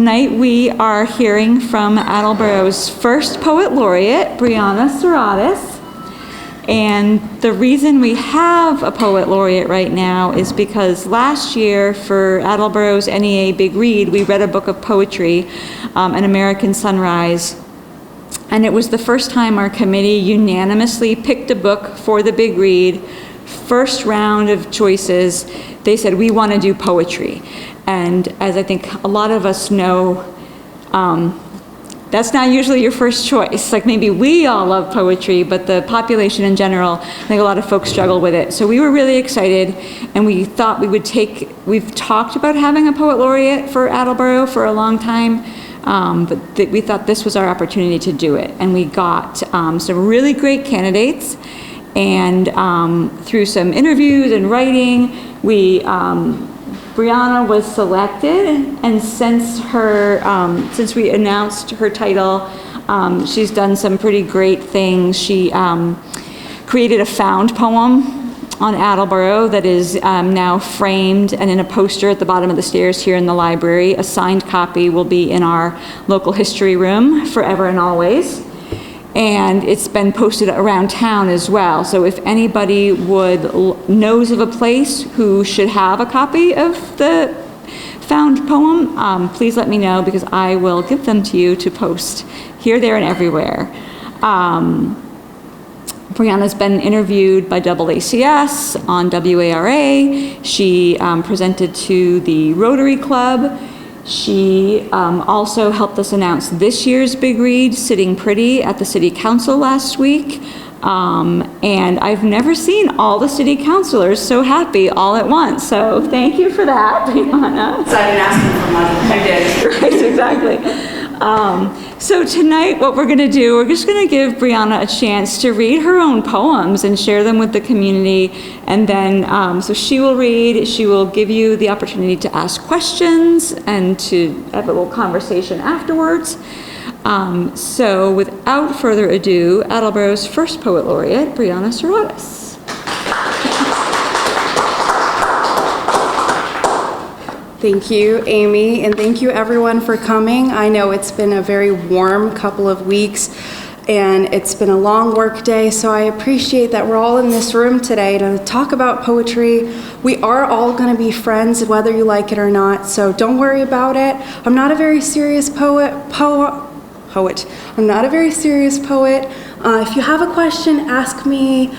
tonight we are hearing from Attleboro's first Poet Laureate, Briana Serradas. And the reason we have a Poet Laureate right now is because last year for Attleboro's NEA Big Read, we read a book of poetry, An American Sunrise. And it was the first time our committee unanimously picked a book for the Big Read. First round of choices, they said, we want to do poetry. And as I think a lot of us know, that's not usually your first choice. Like maybe we all love poetry, but the population in general, I think a lot of folks struggle with it. So we were really excited, and we thought we would we've talked about having a Poet Laureate for Attleboro for a long time, but we thought this was our opportunity to do it. And we got some really great candidates, and through some interviews and writing, Briana was selected, and since we announced her title, she's done some pretty great things. She created a found poem on Attleboro that is now framed and in a poster at the bottom of the stairs here in the library. A signed copy will be in our local history room forever and always. And it's been posted around town as well. So if anybody knows of a place who should have a copy of the found poem, please let me know, because I will give them to you to post here, there, and everywhere. Briana's been interviewed by AACS on WARA. She presented to the Rotary Club. She also helped us announce this year's Big Read, Sitting Pretty, at the City Council last week. And I've never seen all the city councilors so happy all at once. So thank you for that, Briana. So I didn't ask them for money. I did. Right, exactly. So tonight what we're gonna do, we're just gonna give Briana a chance to read her own poems and share them with the community. And then, so she will read, she will give you the opportunity to ask questions and to have a little conversation afterwards. So without further ado, Attleboro's first Poet Laureate, Briana Serradas. Thank you, Amy, and thank you everyone for coming. I know it's been a very warm couple of weeks, and it's been a long work day, so I appreciate that we're all in this room today to talk about poetry. We are all going to be friends, whether you like it or not, so don't worry about it. I'm not a very serious poet. I'm not a very serious poet. If you have a question, ask me.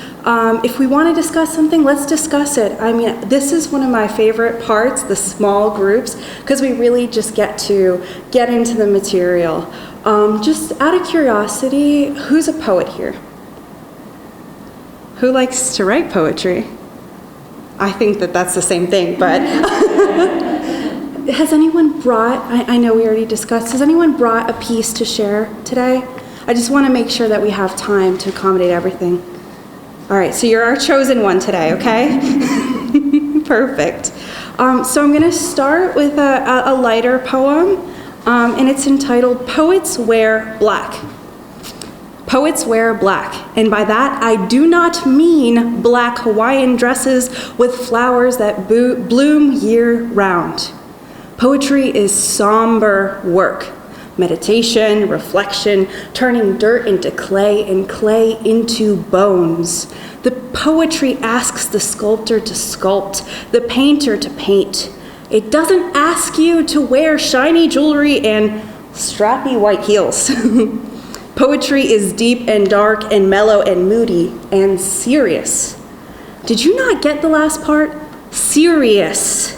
If we want to discuss something, let's discuss it. I mean, this is one of my favorite parts, the small groups, because we really just get to get into the material. Just out of curiosity, who's a poet here? Who likes to write poetry? I think that that's the same thing, but has anyone brought, I know we already discussed, has anyone brought a piece to share today? I just want to make sure that we have time to accommodate everything. All right, so you're our chosen one today, okay? Perfect. So I'm going to start with a lighter poem, and it's entitled Poets Wear Black. Poets wear black, and by that I do not mean black Hawaiian dresses with flowers that bloom year-round. Poetry is somber work. Meditation, reflection, turning dirt into clay and clay into bones. The poetry asks the sculptor to sculpt, the painter to paint. It doesn't ask you to wear shiny jewelry and strappy white heels. Poetry is deep and dark and mellow and moody and serious. Did you not get the last part? Serious.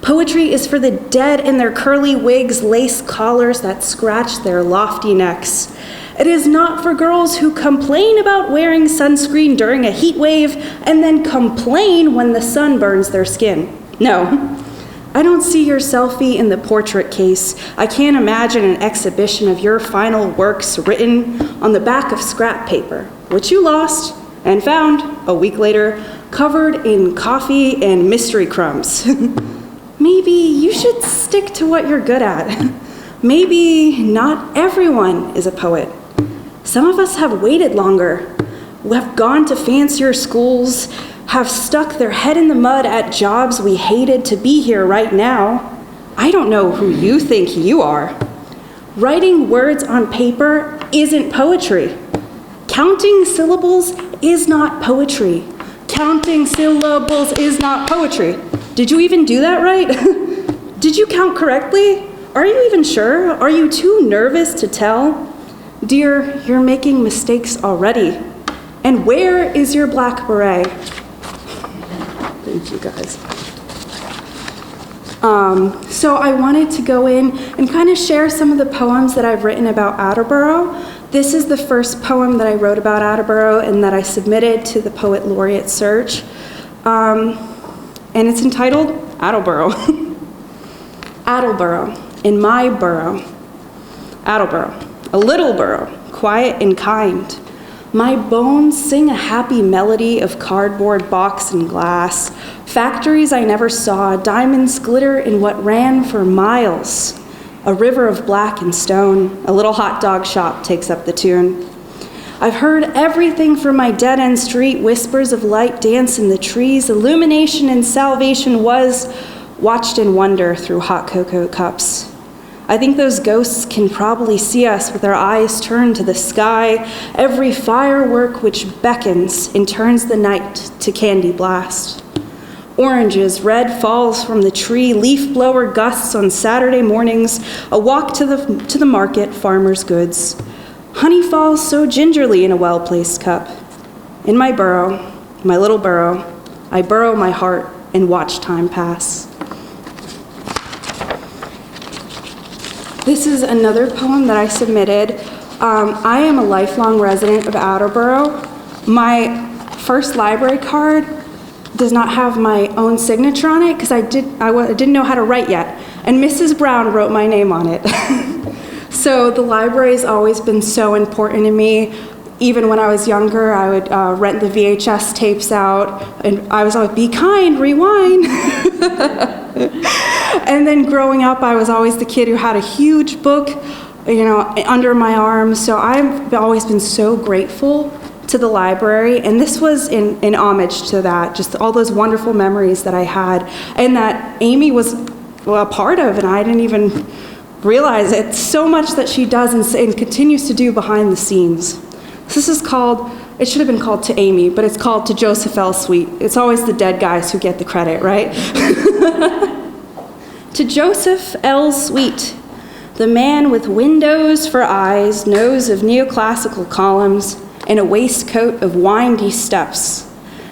Poetry is for the dead in their curly wigs, lace collars that scratch their lofty necks. It is not for girls who complain about wearing sunscreen during a heat wave and then complain when the sun burns their skin. No, I don't see your selfie in the portrait case. I can't imagine an exhibition of your final works written on the back of scrap paper, which you lost and found a week later, covered in coffee and mystery crumbs. Maybe you should stick to what you're good at. Maybe not everyone is a poet. Some of us have waited longer, have gone to fancier schools, have stuck their head in the mud at jobs we hated to be here right now. I don't know who you think you are. Writing words on paper isn't poetry. Counting syllables is not poetry. Counting syllables is not poetry. Did you even do that right? Did you count correctly? Are you even sure? Are you too nervous to tell? Dear, you're making mistakes already. And where is your black beret? Thank you, guys. So I wanted to go in and kind of share some of the poems that I've written about Attleboro. This is the first poem that I wrote about Attleboro and that I submitted to the Poet Laureate search. And it's entitled Attleboro. Attleboro, in my borough. Attleboro, a little borough, quiet and kind. My bones sing a happy melody of cardboard, box, and glass. Factories I never saw, diamonds glitter in what ran for miles. A river of black and stone, a little hot dog shop takes up the tune. I've heard everything from my dead-end street, whispers of light dance in the trees, illumination and salvation was watched in wonder through hot cocoa cups. I think those ghosts can probably see us with our eyes turned to the sky, every firework which beckons and turns the night to candy blast. Oranges, red falls from the tree, leaf blower gusts on Saturday mornings, a walk to the market, farmer's goods. Honey falls so gingerly in a well-placed cup. In my burrow, my little burrow, I burrow my heart and watch time pass. This is another poem that I submitted. I am a lifelong resident of Attleboro. My first library card does not have my own signature on it because I didn't know how to write yet. And Mrs. Brown wrote my name on it. So the library has always been so important to me. Even when I was younger, I would rent the VHS tapes out, and I was always, be kind, rewind. And then growing up, I was always the kid who had a huge book, under my arm. So I've always been so grateful to the library, and this was in homage to that, just all those wonderful memories that I had, and that Amy was a part of, and I didn't even realize it. So much that she does and continues to do behind the scenes. This is called, it should have been called To Amy, but it's called To Joseph L. Sweet. It's always the dead guys who get the credit, right? To Joseph L. Sweet, the man with windows for eyes, nose of neoclassical columns, and a waistcoat of windy steps.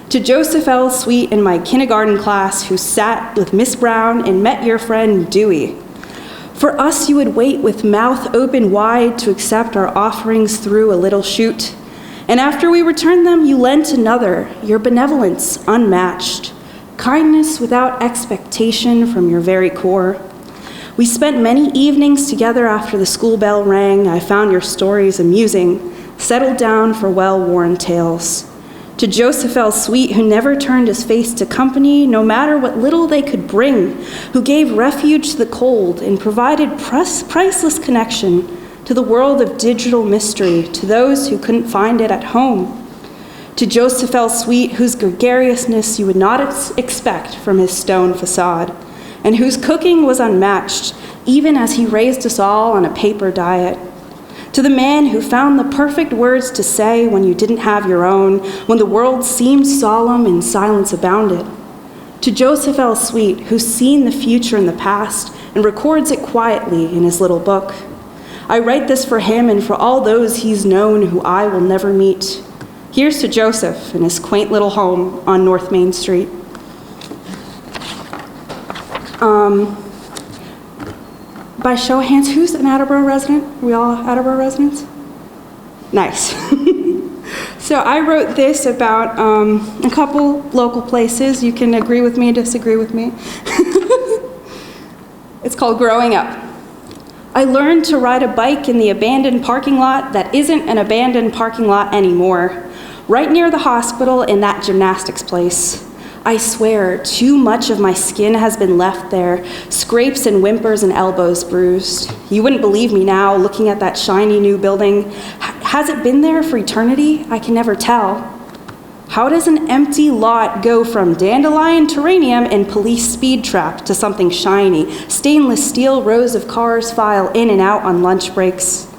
To Joseph L. Sweet in my kindergarten class who sat with Miss Brown and met your friend Dewey. For us you would wait with mouth open wide to accept our offerings through a little chute. And after we returned them, you lent another, your benevolence unmatched, kindness without expectation from your very core. We spent many evenings together after the school bell rang. I found your stories amusing, settled down for well-worn tales. To Joseph L. Sweet, who never turned his face to company, no matter what little they could bring, who gave refuge to the cold and provided priceless connection to the world of digital mystery, to those who couldn't find it at home. To Joseph L. Sweet, whose gregariousness you would not expect from his stone facade, and whose cooking was unmatched, even as he raised us all on a paper diet. To the man who found the perfect words to say when you didn't have your own, when the world seemed solemn and silence abounded. To Joseph L. Sweet, who's seen the future in the past and records it quietly in his little book. I write this for him and for all those he's known who I will never meet. Here's to Joseph in his quaint little home on North Main Street. By show of hands, who's an Attleboro resident? Are we all Attleboro residents? Nice. So I wrote this about a couple local places. You can agree with me, disagree with me. It's called Growing Up. I learned to ride a bike in the abandoned parking lot that isn't an abandoned parking lot anymore, right near the hospital in that gymnastics place. I swear, too much of my skin has been left there, scrapes and whimpers and elbows bruised. You wouldn't believe me now, looking at that shiny new building. Has it been there for eternity? I can never tell. How does an empty lot go from dandelion, terranium, and police speed trap to something shiny? Stainless steel rows of cars file in and out on lunch breaks.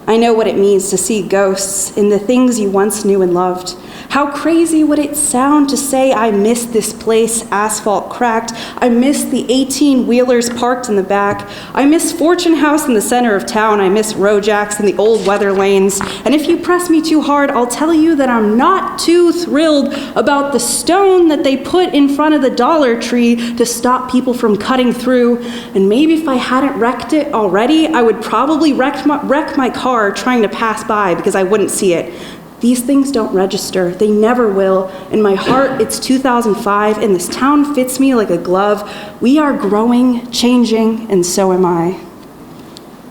I know what it means to see ghosts in the things you once knew and loved. How crazy would it sound to say I miss this place, asphalt cracked. I miss the 18-wheelers parked in the back. I miss Fortune House in the center of town. I miss Rojacks and the old weather lanes. And if you press me too hard, I'll tell you that I'm not too thrilled about the stone that they put in front of the Dollar Tree to stop people from cutting through. And maybe if I hadn't wrecked it already, I would probably wreck my car trying to pass by because I wouldn't see it. These things don't register. They never will. In my heart, it's 2005, and this town fits me like a glove. We are growing, changing, and so am I.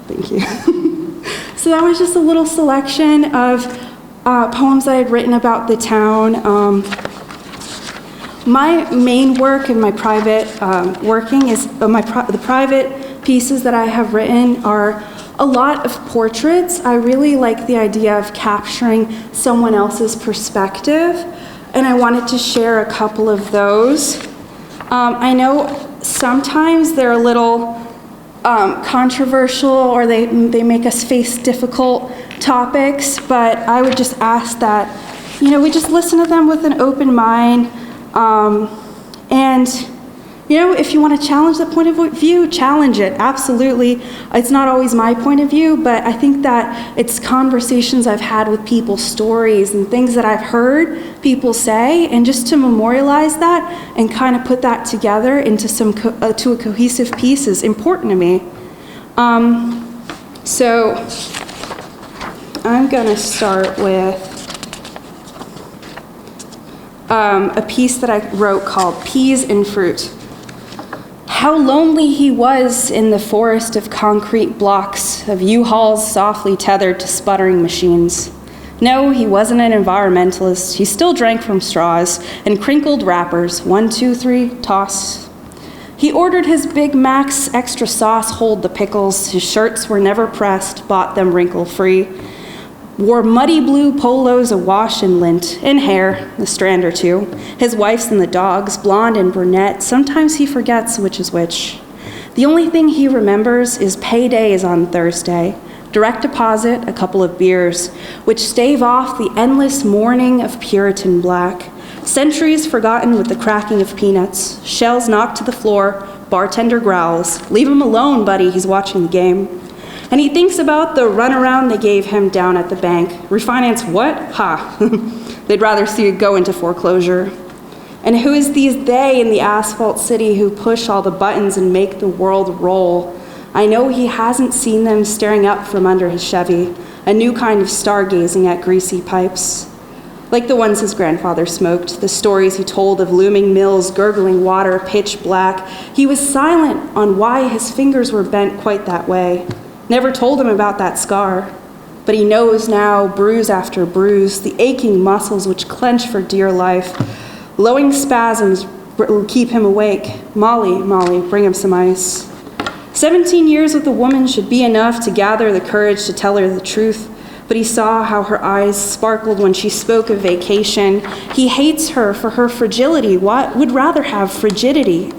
Thank you. So that was just a little selection of poems that I had written about the town. My main work and my private working is, the private pieces that I have written are a lot of portraits. I really like the idea of capturing someone else's perspective, and I wanted to share a couple of those. I know sometimes they're a little controversial, or they make us face difficult topics, but I would just ask that, we just listen to them with an open mind, and if you want to challenge the point of view, challenge it, absolutely. It's not always my point of view, but I think that it's conversations I've had with people, stories, and things that I've heard people say, and just to memorialize that and kind of put that together into to a cohesive piece is important to me. So I'm going to start with a piece that I wrote called Peas and Fruit. How lonely he was in the forest of concrete blocks, of U-Hauls softly tethered to sputtering machines. No, he wasn't an environmentalist. He still drank from straws and crinkled wrappers. 1, 2, 3, toss. He ordered his Big Macs, extra sauce, hold the pickles. His shirts were never pressed, bought them wrinkle-free. Wore muddy blue polos awash in lint, and hair, a strand or two. His wife's and the dog's, blonde and brunette. Sometimes he forgets which is which. The only thing he remembers is payday is on Thursday. Direct deposit, a couple of beers, which stave off the endless morning of Puritan black. Centuries forgotten with the cracking of peanuts. Shells knocked to the floor. Bartender growls. Leave him alone, buddy, he's watching the game. And he thinks about the runaround they gave him down at the bank. Refinance what? Ha. They'd rather see it go into foreclosure. And who is these they in the asphalt city who push all the buttons and make the world roll? I know he hasn't seen them staring up from under his Chevy, a new kind of stargazing at greasy pipes. Like the ones his grandfather smoked, the stories he told of looming mills, gurgling water, pitch black. He was silent on why his fingers were bent quite that way. Never told him about that scar, but he knows now, bruise after bruise, the aching muscles which clench for dear life. Lowing spasms will keep him awake. Molly, bring him some ice. 17 years with a woman should be enough to gather the courage to tell her the truth, but he saw how her eyes sparkled when she spoke of vacation. He hates her for her fragility, would rather have frigidity.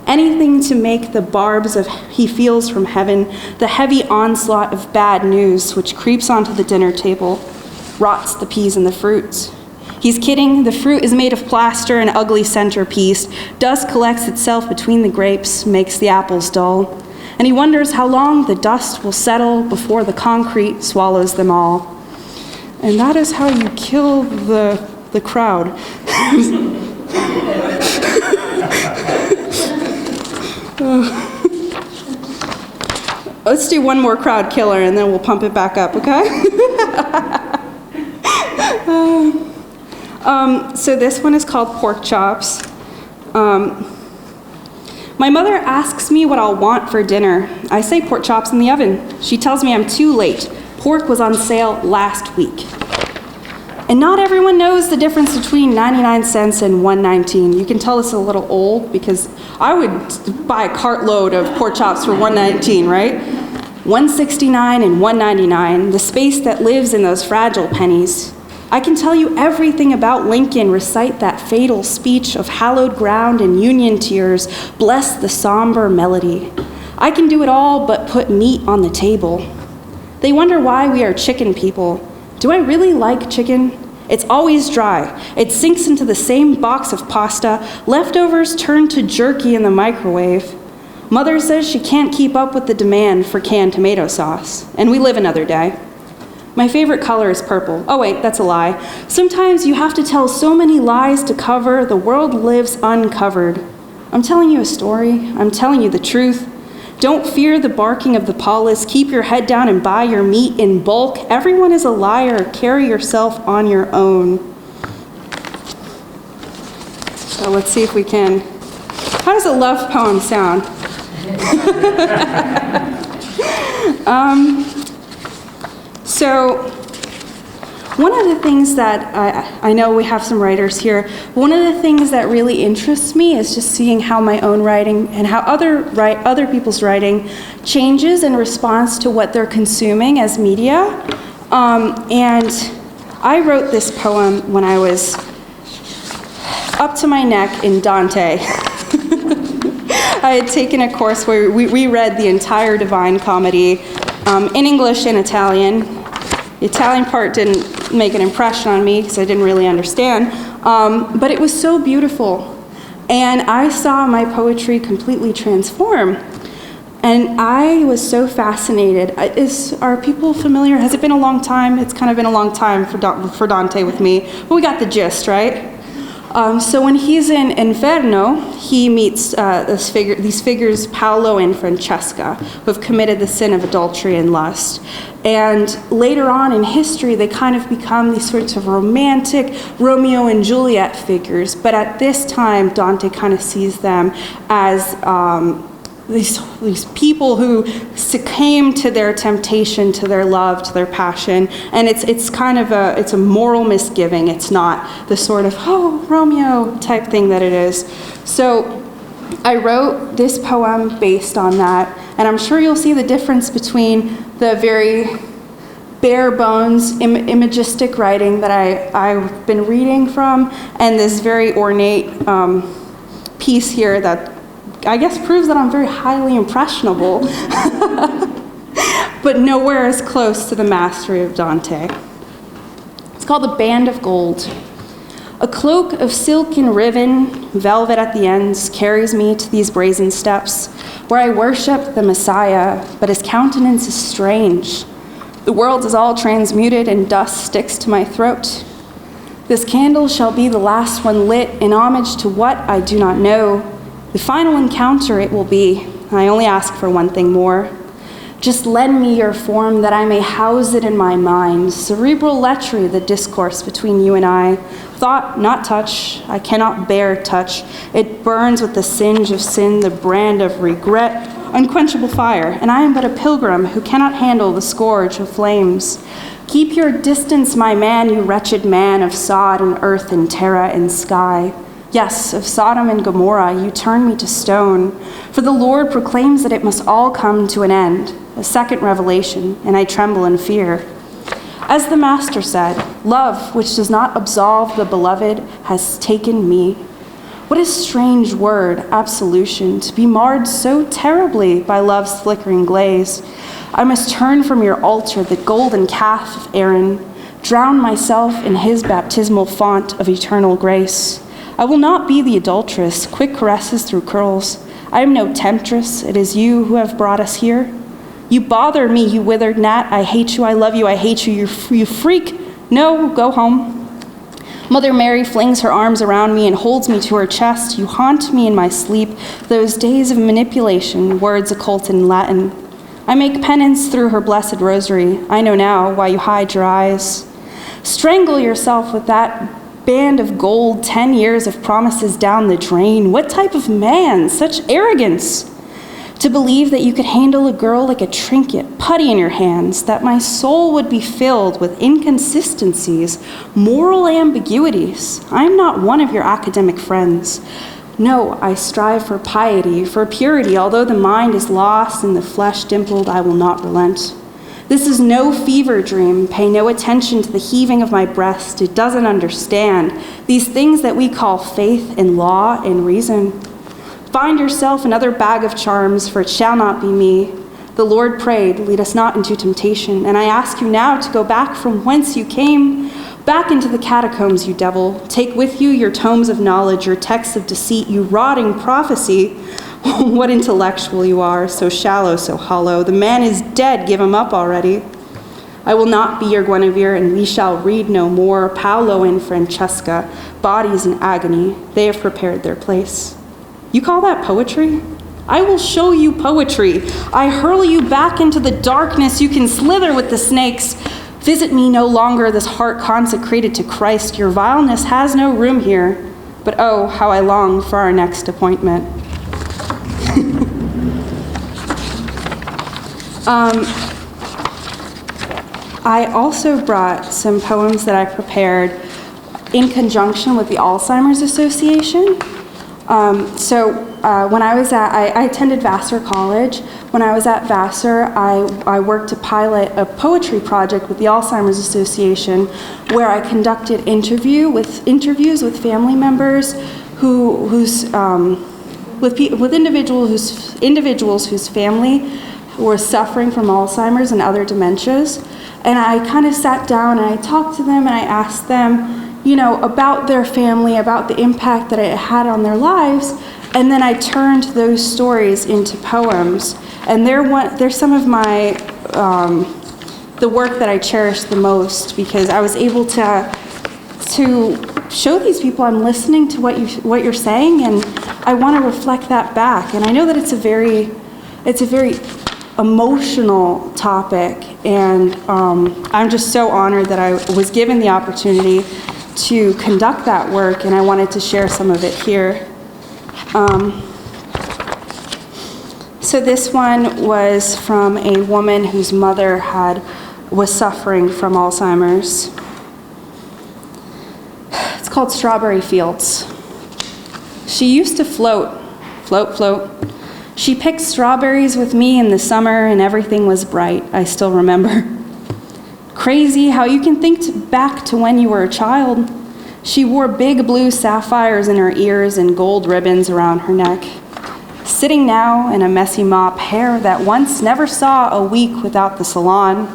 Anything to make the barbs of he feels from heaven, the heavy onslaught of bad news which creeps onto the dinner table, rots the peas and the fruits. He's kidding, the fruit is made of plaster, an ugly centerpiece. Dust collects itself between the grapes, makes the apples dull. And he wonders how long the dust will settle before the concrete swallows them all. And that is how you kill the crowd. Let's do one more crowd killer and then we'll pump it back up, okay? So this one is called Pork Chops. My mother asks me what I'll want for dinner. I say pork chops in the oven. She tells me I'm too late. Pork was on sale last week. And not everyone knows the difference between 99 cents and $1.19. You can tell it's a little old because I would buy a cartload of pork chops for $1.19, right? $1.69 and $1.99, the space that lives in those fragile pennies. I can tell you everything about Lincoln, recite that fatal speech of hallowed ground and Union tears, bless the somber melody. I can do it all but put meat on the table. They wonder why we are chicken people. Do I really like chicken? It's always dry. It sinks into the same box of pasta. Leftovers turn to jerky in the microwave. Mother says she can't keep up with the demand for canned tomato sauce, and we live another day. My favorite color is purple. Oh wait, that's a lie. Sometimes you have to tell so many lies to cover, the world lives uncovered. I'm telling you a story. I'm telling you the truth. Don't fear the barking of the palas. Keep your head down and buy your meat in bulk. Everyone is a liar. Carry yourself on your own. So let's see if we can. How does a love poem sound? So one of the things that I know we have some writers here, one of the things that really interests me is just seeing how my own writing and how other people's writing changes in response to what they're consuming as media. And I wrote this poem when I was up to my neck in Dante. I had taken a course where we read the entire Divine Comedy in English and Italian. The Italian part didn't make an impression on me because I didn't really understand, but it was so beautiful. And I saw my poetry completely transform. And I was so fascinated. Are people familiar? Has it been a long time? It's kind of been a long time for Dante with me, but we got the gist, right? So when he's in Inferno, he meets these figures, Paolo and Francesca, who have committed the sin of adultery and lust. And later on in history, they kind of become these sorts of romantic Romeo and Juliet figures. But at this time, Dante kind of sees them as these people who succumb to their temptation, to their love, to their passion, and it's kind of a moral misgiving. It's not the sort of Romeo type thing that it is. So I wrote this poem based on that, and I'm sure you'll see the difference between the very bare bones imagistic writing that I've been reading from and this very ornate piece here that I guess proves that I'm very highly impressionable, but nowhere as close to the mastery of Dante. It's called The Band of Gold. A cloak of silk and ribbon, velvet at the ends, carries me to these brazen steps, where I worship the Messiah, but his countenance is strange. The world is all transmuted, and dust sticks to my throat. This candle shall be the last one lit in homage to what I do not know. The final encounter it will be. I only ask for one thing more. Just lend me your form that I may house it in my mind. Cerebral lechery, the discourse between you and I. Thought, not touch. I cannot bear touch. It burns with the singe of sin, the brand of regret, unquenchable fire. And I am but a pilgrim who cannot handle the scourge of flames. Keep your distance, my man, you wretched man of sod and earth and terra and sky. Yes, of Sodom and Gomorrah, you turn me to stone, for the Lord proclaims that it must all come to an end, a second revelation, and I tremble in fear. As the Master said, love, which does not absolve the beloved, has taken me. What a strange word, absolution, to be marred so terribly by love's flickering glaze. I must turn from your altar, the golden calf of Aaron, drown myself in his baptismal font of eternal grace. I will not be the adulteress, quick caresses through curls. I am no temptress. It is you who have brought us here. You bother me, you withered gnat. I hate you, I love you, I hate you, you freak. No, go home. Mother Mary flings her arms around me and holds me to her chest. You haunt me in my sleep, those days of manipulation, words occult in Latin. I make penance through her blessed rosary. I know now why you hide your eyes. Strangle yourself with that band of gold, 10 years of promises down the drain. What type of man? Such arrogance. To believe that you could handle a girl like a trinket, putty in your hands, that my soul would be filled with inconsistencies, moral ambiguities. I am not one of your academic friends. No, I strive for piety, for purity. Although the mind is lost and the flesh dimpled, I will not relent. This is no fever dream. Pay no attention to the heaving of my breast. It doesn't understand these things that we call faith and law and reason. Find yourself another bag of charms, for it shall not be me. The Lord prayed, lead us not into temptation. And I ask you now to go back from whence you came, back into the catacombs, you devil. Take with you your tomes of knowledge, your texts of deceit, you rotting prophecy. What intellectual you are, so shallow, so hollow. The man is dead, give him up already. I will not be your Guinevere, and we shall read no more. Paolo and Francesca, bodies in agony, they have prepared their place. You call that poetry? I will show you poetry. I hurl you back into the darkness. You can slither with the snakes. Visit me no longer, this heart consecrated to Christ. Your vileness has no room here. But oh, how I long for our next appointment. I also brought some poems that I prepared in conjunction with the Alzheimer's Association. When I attended Vassar College. When I was at Vassar, I worked to pilot a poetry project with the Alzheimer's Association, where I conducted interviews with family members with individuals whose family were suffering from Alzheimer's and other dementias. And I kind of sat down and I talked to them and I asked them, about their family, about the impact that it had on their lives. And then I turned those stories into poems. And they're some of my, the work that I cherish the most, because I was able to show these people I'm listening to what you're saying, and I want to reflect that back. And I know that it's a very emotional topic, and I'm just so honored that I was given the opportunity to conduct that work, and I wanted to share some of it here. So this one was from a woman whose mother was suffering from Alzheimer's. It's called Strawberry Fields. She used to float. She picked strawberries with me in the summer and everything was bright, I still remember. Crazy how you can think back to when you were a child. She wore big blue sapphires in her ears and gold ribbons around her neck. Sitting now in a messy mop, hair that once never saw a week without the salon.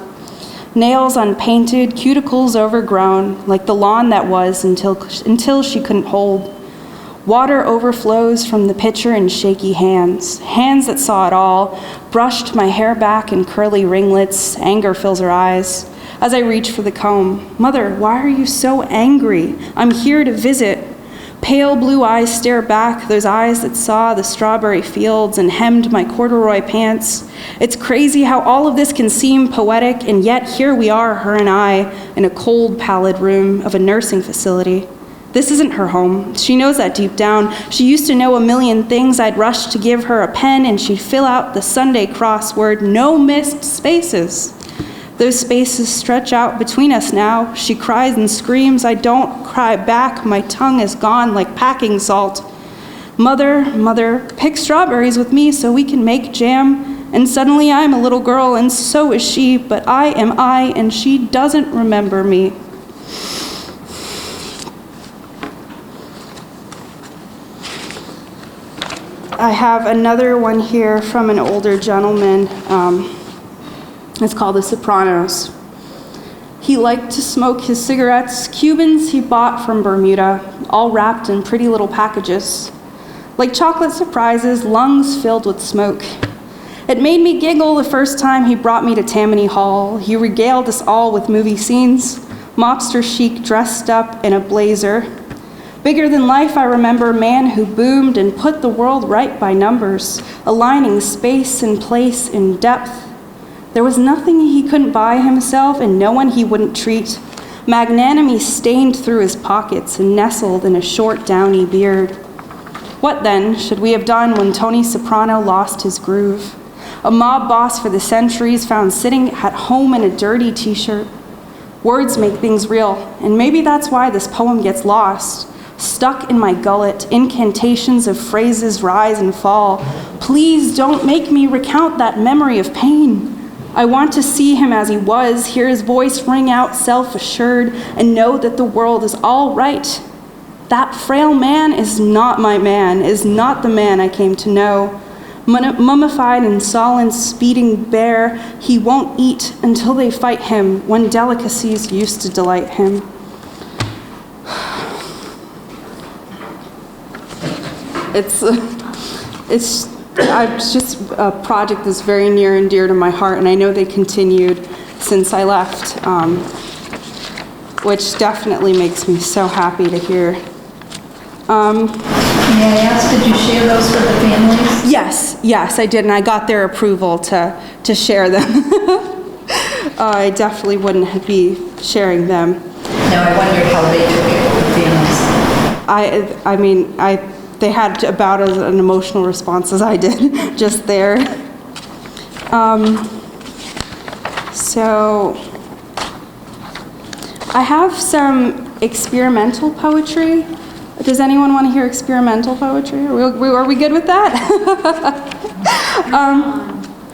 Nails unpainted, cuticles overgrown, like the lawn that was until she couldn't hold. Water overflows from the pitcher in shaky hands that saw it all, brushed my hair back in curly ringlets, anger fills her eyes. As I reach for the comb, Mother, why are you so angry? I'm here to visit. Pale blue eyes stare back, those eyes that saw the strawberry fields and hemmed my corduroy pants. It's crazy how all of this can seem poetic, and yet here we are, her and I, in a cold, pallid room of a nursing facility. This isn't her home. She knows that deep down. She used to know a million things. I'd rush to give her a pen, and she'd fill out the Sunday crossword, no missed spaces. Those spaces stretch out between us now. She cries and screams. I don't cry back. My tongue is gone like packing salt. Mother, pick strawberries with me so we can make jam. And suddenly I'm a little girl, and so is she, but I am I, and she doesn't remember me. I have another one here from an older gentleman. It's called The Sopranos. He liked to smoke his cigarettes, Cubans he bought from Bermuda, all wrapped in pretty little packages. Like chocolate surprises, lungs filled with smoke. It made me giggle the first time he brought me to Tammany Hall. He regaled us all with movie scenes, mobster chic dressed up in a blazer. Bigger than life, I remember, man who boomed and put the world right by numbers, aligning space and place in depth. There was nothing he couldn't buy himself and no one he wouldn't treat. Magnanimity stained through his pockets and nestled in a short, downy beard. What then should we have done when Tony Soprano lost his groove? A mob boss for the centuries found sitting at home in a dirty t-shirt. Words make things real, and maybe that's why this poem gets lost. Stuck in my gullet, incantations of phrases rise and fall. Please don't make me recount that memory of pain. I want to see him as he was, hear his voice ring out self-assured, and know that the world is all right. That frail man is not my man, is not the man I came to know. Mummified and sullen, speeding bear, he won't eat until they fight him, when delicacies used to delight him. It's just a project that's very near and dear to my heart, and I know they continued since I left, which definitely makes me so happy to hear. May I ask, did you share those with the families? Yes, I did, and I got their approval to share them. I definitely wouldn't be sharing them. No, I wondered how they took it with the families. They had about as an emotional response as I did, just there. So I have some experimental poetry. Does anyone want to hear experimental poetry? Are we good with that?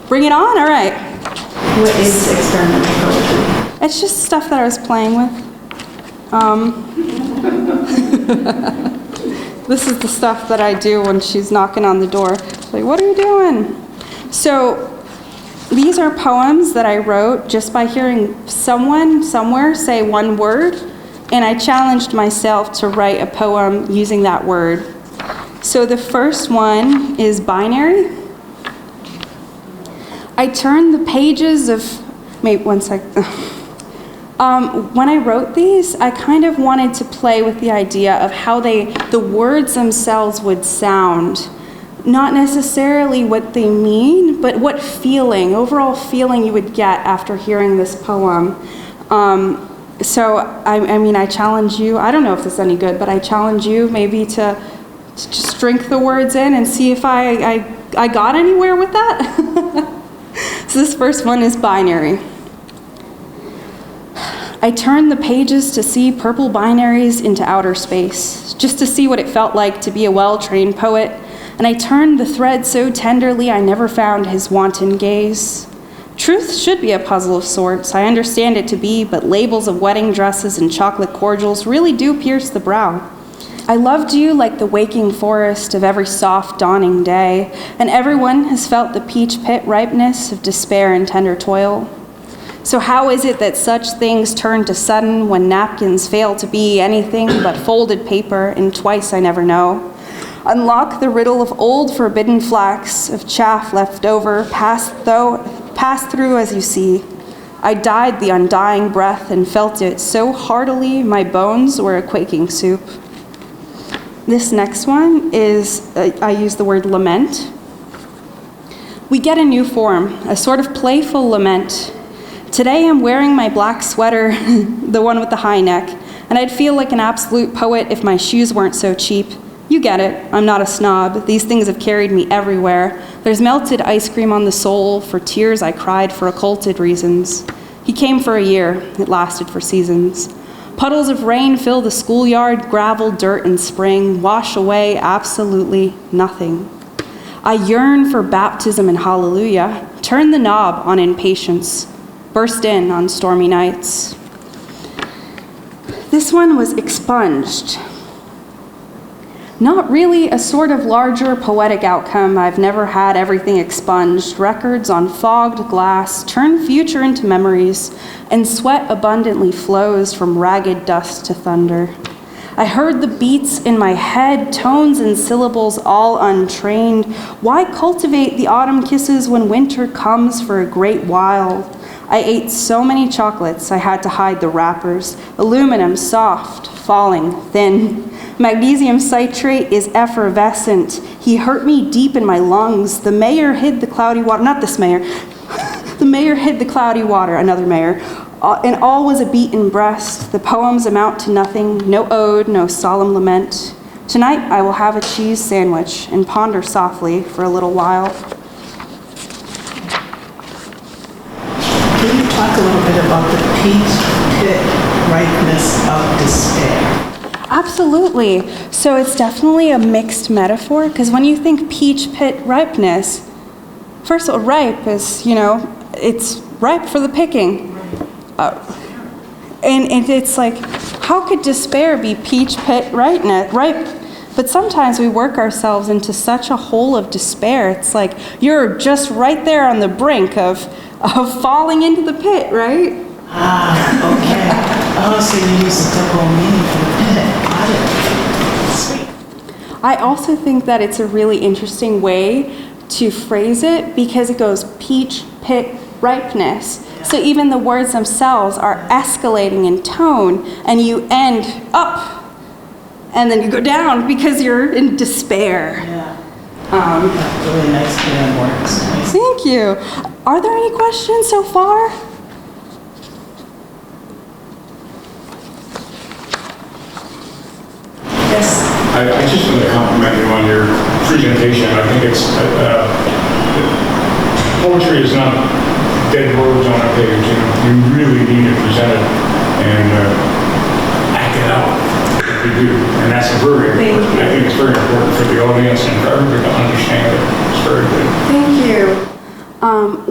Bring it on, all right. What is experimental poetry? It's just stuff that I was playing with. This is the stuff that I do when she's knocking on the door. Like, what are you doing? So these are poems that I wrote just by hearing someone somewhere say one word, and I challenged myself to write a poem using that word. So the first one is binary. I turned the pages of, maybe one sec. When I wrote these, I kind of wanted to play with the idea of how the words themselves would sound. Not necessarily what they mean, but what feeling, overall feeling you would get after hearing this poem. So, I challenge you, I don't know if this is any good, but I challenge you maybe to just drink the words in and see if I got anywhere with that. So this first one is binary. I turned the pages to see purple binaries into outer space, just to see what it felt like to be a well-trained poet, and I turned the thread so tenderly I never found his wanton gaze. Truth should be a puzzle of sorts, I understand it to be, but labels of wedding dresses and chocolate cordials really do pierce the brow. I loved you like the waking forest of every soft dawning day, and everyone has felt the peach pit ripeness of despair and tender toil. So how is it that such things turn to sudden when napkins fail to be anything but folded paper, and twice I never know? Unlock the riddle of old forbidden flax, of chaff left over, pass through as you see. I died the undying breath and felt it so heartily my bones were a quaking soup. This next one is, I use the word lament. We get a new form, a sort of playful lament. Today I'm wearing my black sweater, the one with the high neck, and I'd feel like an absolute poet if my shoes weren't so cheap. You get it, I'm not a snob. These things have carried me everywhere. There's melted ice cream on the sole, for tears I cried for occulted reasons. He came for a year, it lasted for seasons. Puddles of rain fill the schoolyard, gravel, dirt, and spring, wash away absolutely nothing. I yearn for baptism and hallelujah, turn the knob on impatience, burst in on stormy nights. This one was expunged. Not really a sort of larger poetic outcome. I've never had everything expunged. Records on fogged glass turn future into memories, and sweat abundantly flows from ragged dust to thunder. I heard the beats in my head, tones and syllables all untrained. Why cultivate the autumn kisses when winter comes for a great while? I ate so many chocolates I had to hide the wrappers. Aluminum, soft, falling, thin. Magnesium citrate is effervescent. He hurt me deep in my lungs. The mayor hid the cloudy water, not this mayor. The mayor hid the cloudy water, another mayor. And all was a beaten breast. The poems amount to nothing, no ode, no solemn lament. Tonight I will have a cheese sandwich and ponder softly for a little while. Can you talk a little bit about the peach pit ripeness of despair? Absolutely. So it's definitely a mixed metaphor, because when you think peach pit ripeness, first of all, ripe is, it's ripe for the picking. And it's like, how could despair be peach pit ripe? But sometimes we work ourselves into such a hole of despair. It's like you're just right there on the brink of falling into the pit, right? Okay. Oh, so you use the double meaning for the pit. Got it. Sweet. I also think that it's a really interesting way to phrase it because it goes peach pit ripeness. So even the words themselves are escalating in tone, and you end up, and then you go down because you're in despair. Yeah. Really nice plan works. Nice. Thank you. Are there any questions so far? Yes. I just want to compliment you on your presentation. I think it's, poetry is not dead words on a page. You really need to present it and act it out. You do, and that's very important. I think it's very important for the audience and for everybody to understand it. It's very good. Thank you.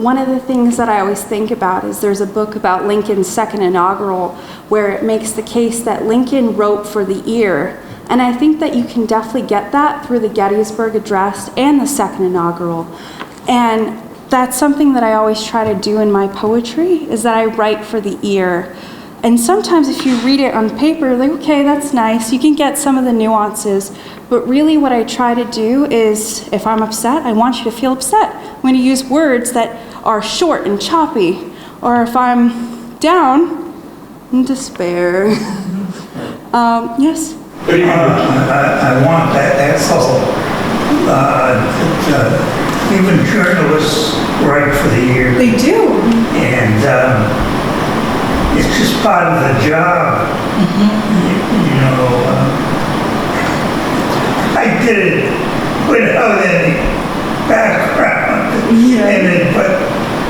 One of the things that I always think about is there's a book about Lincoln's second inaugural where it makes the case that Lincoln wrote for the ear. And I think that you can definitely get that through the Gettysburg Address and the second inaugural. And that's something that I always try to do in my poetry, is that I write for the ear. And sometimes if you read it on paper, like, okay, that's nice, you can get some of the nuances, but really what I try to do is, if I'm upset, I want you to feel upset. I'm going to use words that are short and choppy, or if I'm down, in despair. Yes? I want that, that's all. Even journalists write for the ear. They do. And it's just part of the job. You know, I did it without any background. But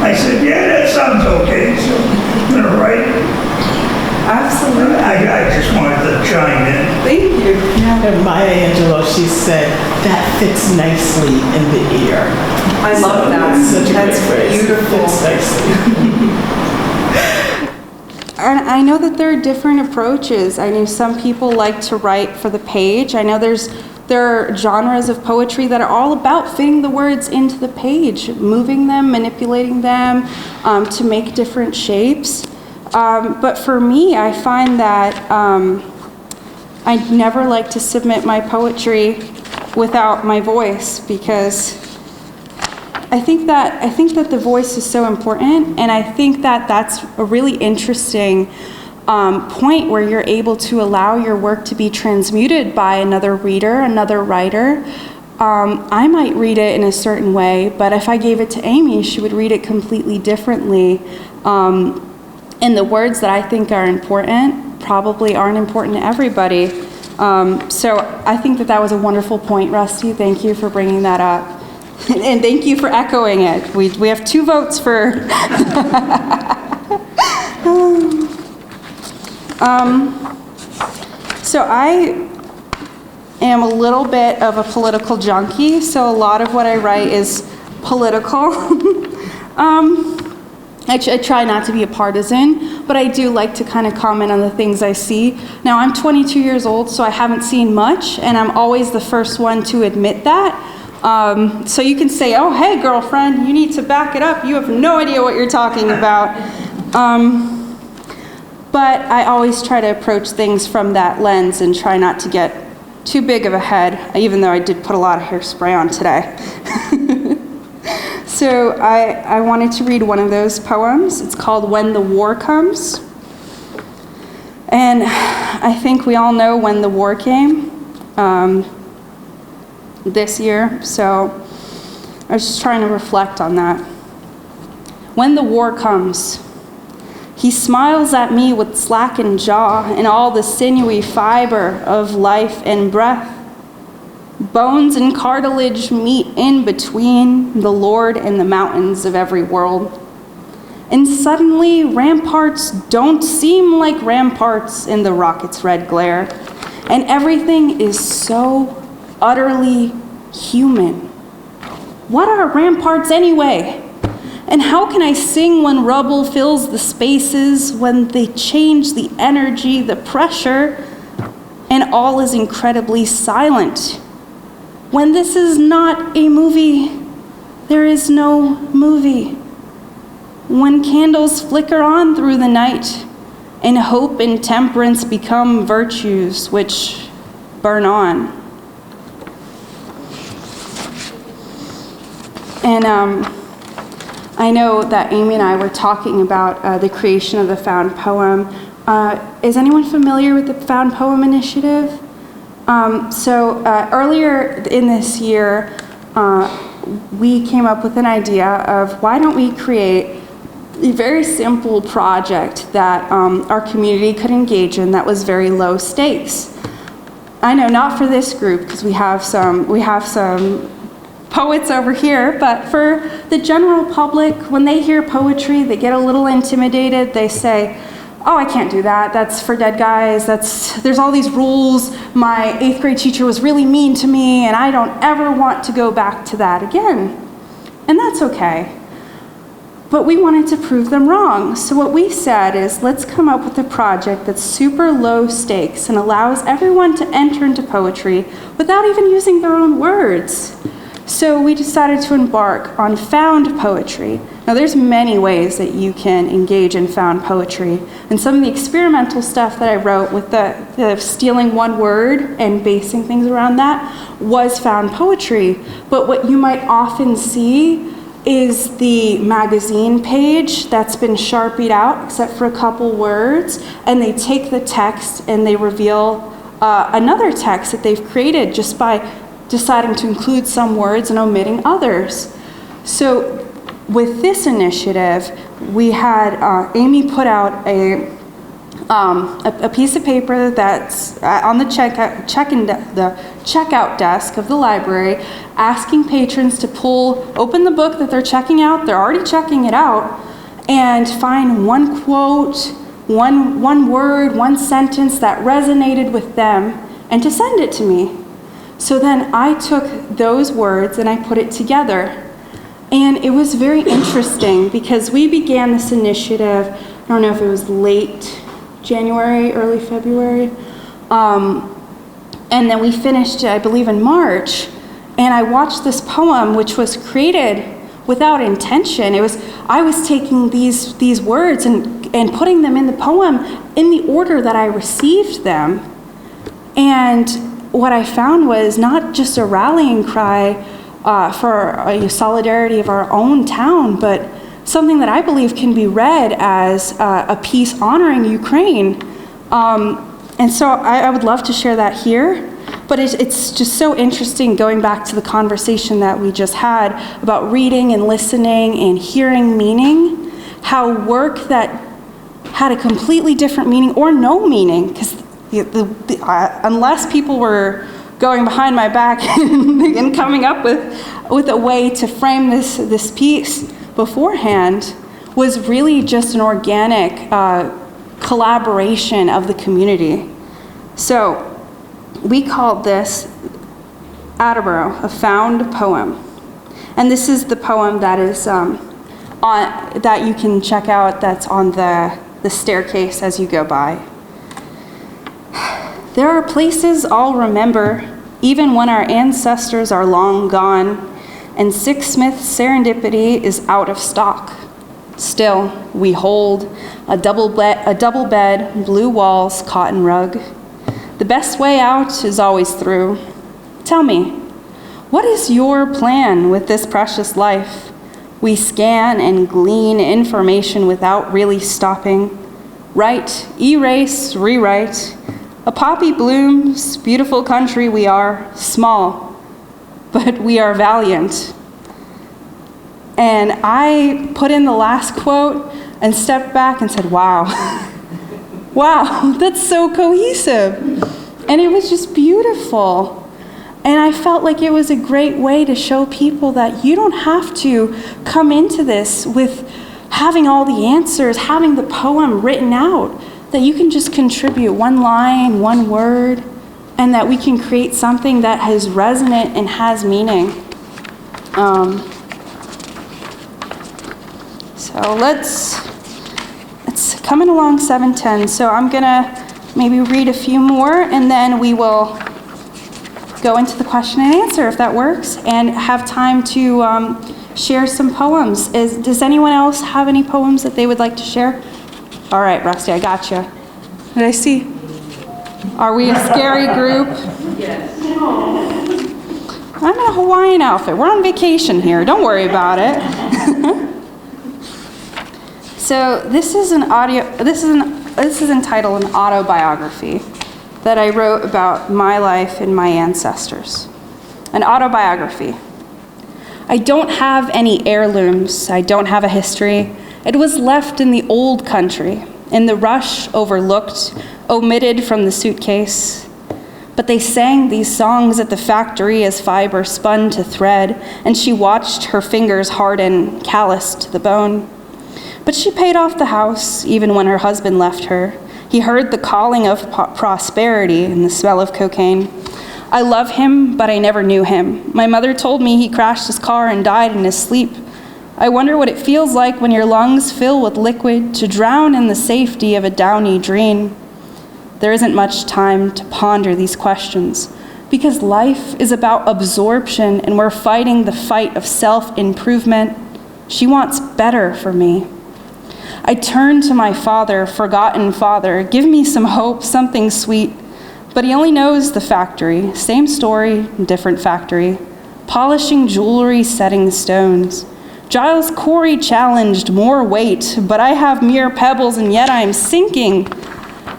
I said, yeah, that sounds okay, so I'm going to write it. Absolutely. I just wanted to chime in. Thank you. And Maya Angelou, she said, that fits nicely in the ear. I love that. Such a That's great phrase. beautiful. Fits nicely. And I know that there are different approaches. I know some people like to write for the page. I know there are genres of poetry that are all about fitting the words into the page, moving them, manipulating them to make different shapes. But for me, I find that I never like to submit my poetry without my voice, because I think that the voice is so important, and I think that that's a really interesting point where you're able to allow your work to be transmuted by another reader, another writer. I might read it in a certain way, but if I gave it to Amy, she would read it completely differently. And the words that I think are important probably aren't important to everybody. So I think that was a wonderful point, Rusty. Thank you for bringing that up. And thank you for echoing it. We have 2 votes for... So I am a little bit of a political junkie, so a lot of what I write is political. I try not to be a partisan, but I do like to kind of comment on the things I see. Now, I'm 22 years old, so I haven't seen much, and I'm always the first one to admit that. So you can say, oh, hey, girlfriend, you need to back it up. You have no idea what you're talking about. But I always try to approach things from that lens and try not to get too big of a head, even though I did put a lot of hairspray on today. So I wanted to read one of those poems. It's called When the War Comes. And I think we all know when the war came this year, so I was just trying to reflect on that. When the war comes, he smiles at me with slackened jaw and all the sinewy fiber of life and breath. Bones and cartilage meet in between the Lord and the mountains of every world. And suddenly, ramparts don't seem like ramparts in the rocket's red glare. And everything is so utterly human. What are ramparts anyway? And how can I sing when rubble fills the spaces, when they change the energy, the pressure, and all is incredibly silent? When this is not a movie, there is no movie. When candles flicker on through the night, and hope and temperance become virtues which burn on. And I know that Amy and I were talking about the creation of the Found Poem. Is anyone familiar with the Found Poem Initiative? Earlier in this year, we came up with an idea of why don't we create a very simple project that our community could engage in that was very low stakes. I know not for this group because we have some poets over here, but for the general public, when they hear poetry, they get a little intimidated. They say, "Oh, I can't do that. That's for dead guys. There's all these rules. My 8th grade teacher was really mean to me, and I don't ever want to go back to that again." And that's okay. But we wanted to prove them wrong. So what we said is, let's come up with a project that's super low stakes and allows everyone to enter into poetry without even using their own words. So we decided to embark on found poetry. Now there's many ways that you can engage in found poetry. And some of the experimental stuff that I wrote with the stealing one word and basing things around that was found poetry. But what you might often see is the magazine page that's been Sharpied out except for a couple words, and they take the text and they reveal another text that they've created just by deciding to include some words and omitting others. So with this initiative, we had Amy put out a piece of paper that's on the checkout desk of the library, asking patrons to open the book that they're checking out. They're already checking it out, and find one quote, one word, one sentence that resonated with them, and to send it to me. So then I took those words and I put it together. And it was very interesting because we began this initiative, I don't know if it was late January, early February, and then we finished it, I believe, in March. And I watched this poem, which was created without intention. I was taking these words and putting them in the poem in the order that I received them. And what I found was not just a rallying cry for a solidarity of our own town, but something that I believe can be read as a piece honoring Ukraine. And so I would love to share that here, but it's just so interesting going back to the conversation that we just had about reading and listening and hearing meaning, how work that had a completely different meaning or no meaning, because unless people were going behind my back and coming up with a way to frame this piece beforehand, was really just an organic collaboration of the community. So we called this Attleboro, a found poem. And this is the poem that is that you can check out, that's on the staircase as you go by. There are places I'll remember, even when our ancestors are long gone, and Sixsmith serendipity is out of stock. Still, we hold a double bed, blue walls, cotton rug. The best way out is always through. Tell me, what is your plan with this precious life? We scan and glean information without really stopping. Write, erase, rewrite. A poppy blooms, beautiful country we are, small, but we are valiant. And I put in the last quote and stepped back and said, wow, wow, that's so cohesive. And it was just beautiful. And I felt like it was a great way to show people that you don't have to come into this with having all the answers, having the poem written out, that you can just contribute one line, one word, and that we can create something that is resonant and has meaning. So it's coming along 7:10, so I'm gonna maybe read a few more, and then we will go into the question and answer, if that works, and have time to share some poems. Does anyone else have any poems that they would like to share? All right, Rusty, I got you. Did I see? Are we a scary group? Yes. I'm in a Hawaiian outfit. We're on vacation here. Don't worry about it. So this is entitled an autobiography that I wrote about my life and my ancestors. An autobiography. I don't have any heirlooms. I don't have a history. It was left in the old country, in the rush, overlooked, omitted from the suitcase. But they sang these songs at the factory as fiber spun to thread, and she watched her fingers harden, calloused to the bone. But she paid off the house, even when her husband left her. He heard the calling of prosperity and the smell of cocaine. I love him, but I never knew him. My mother told me he crashed his car and died in his sleep. I wonder what it feels like when your lungs fill with liquid to drown in the safety of a downy dream. There isn't much time to ponder these questions, because life is about absorption and we're fighting the fight of self-improvement. She wants better for me. I turn to my father, forgotten father, give me some hope, something sweet. But he only knows the factory, same story, different factory. Polishing jewelry, setting stones. Giles Corey challenged more weight, but I have mere pebbles and yet I am sinking.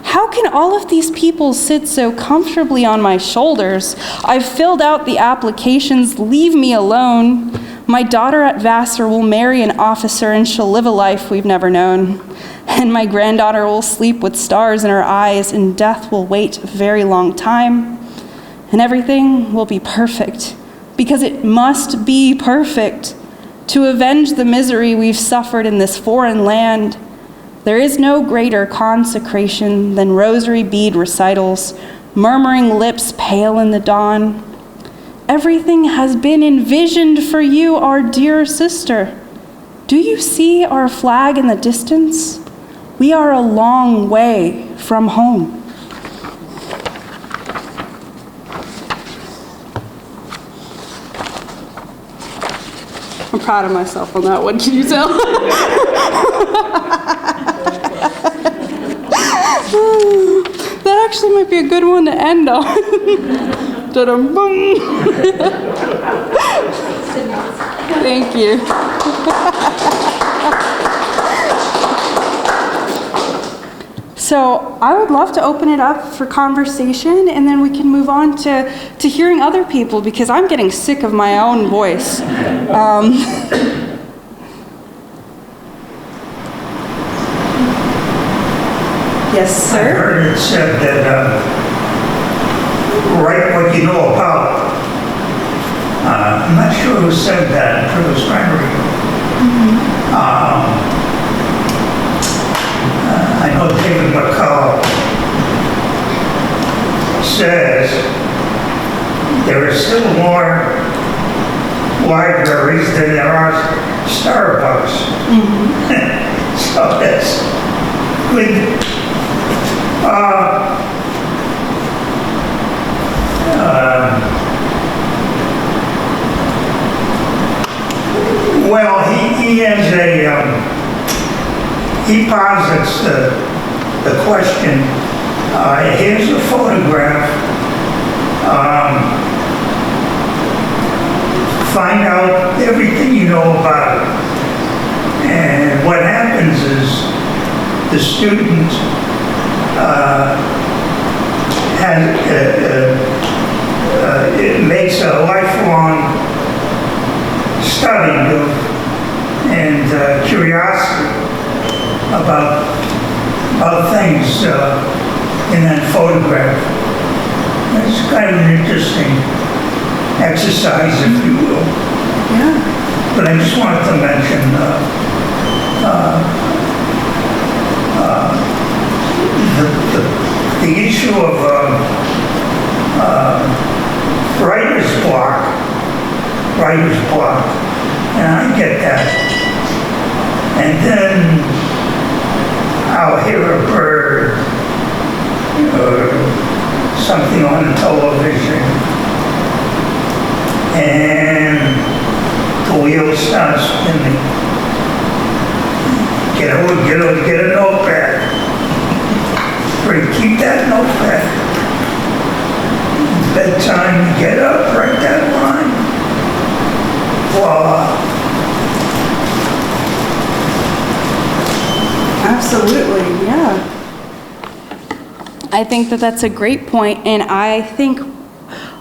How can all of these people sit so comfortably on my shoulders? I've filled out the applications, leave me alone. My daughter at Vassar will marry an officer and she'll live a life we've never known. And my granddaughter will sleep with stars in her eyes and death will wait a very long time. And everything will be perfect, because it must be perfect. To avenge the misery we've suffered in this foreign land, there is no greater consecration than rosary bead recitals, murmuring lips pale in the dawn. Everything has been envisioned for you, our dear sister. Do you see our flag in the distance? We are a long way from home. I'm proud of myself on that one, can you tell? That actually might be a good one to end on. Da-dum-bum. Thank you. So I would love to open it up for conversation, and then we can move on to hearing other people, because I'm getting sick of my own voice. Yes, I sir? heard it said that write what you know about. I'm not sure who said that, but it was trying to I know David McCullough says there are still more libraries than there are Starbucks. So that's good. Well, he has he posits the question, here's a photograph, find out everything you know about it. And what happens is the student it makes a lifelong study and curiosity about things in that photograph. It's kind of an interesting exercise, if you will. Yeah. But I just wanted to mention the issue of writer's block, and I get that. And then I'll hear a bird or something on the television, and the wheel starts spinning. Get a notepad. Keep that notepad. Bedtime, you get up, write that line. Voila. Absolutely, yeah. I think that that's a great point, and I think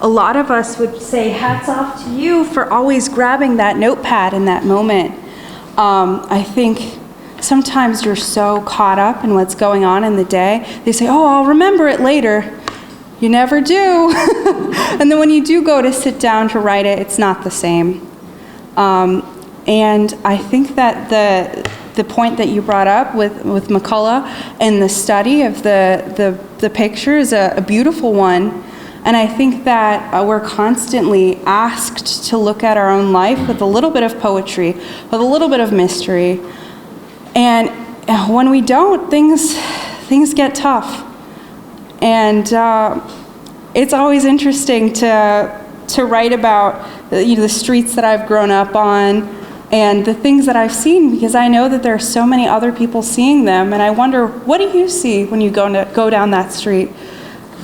a lot of us would say hats off to you for always grabbing that notepad in that moment. I think sometimes you're so caught up in what's going on in the day. They say, oh, I'll remember it later. You never do. And then when you do go to sit down to write it, it's not the same. And I think that the point that you brought up with McCullough and the study of the picture is a beautiful one. And I think that we're constantly asked to look at our own life with a little bit of poetry, with a little bit of mystery. And when we don't, things get tough. And it's always interesting to write about the streets that I've grown up on and the things that I've seen, because I know that there are so many other people seeing them. And I wonder, what do you see when you go down that street?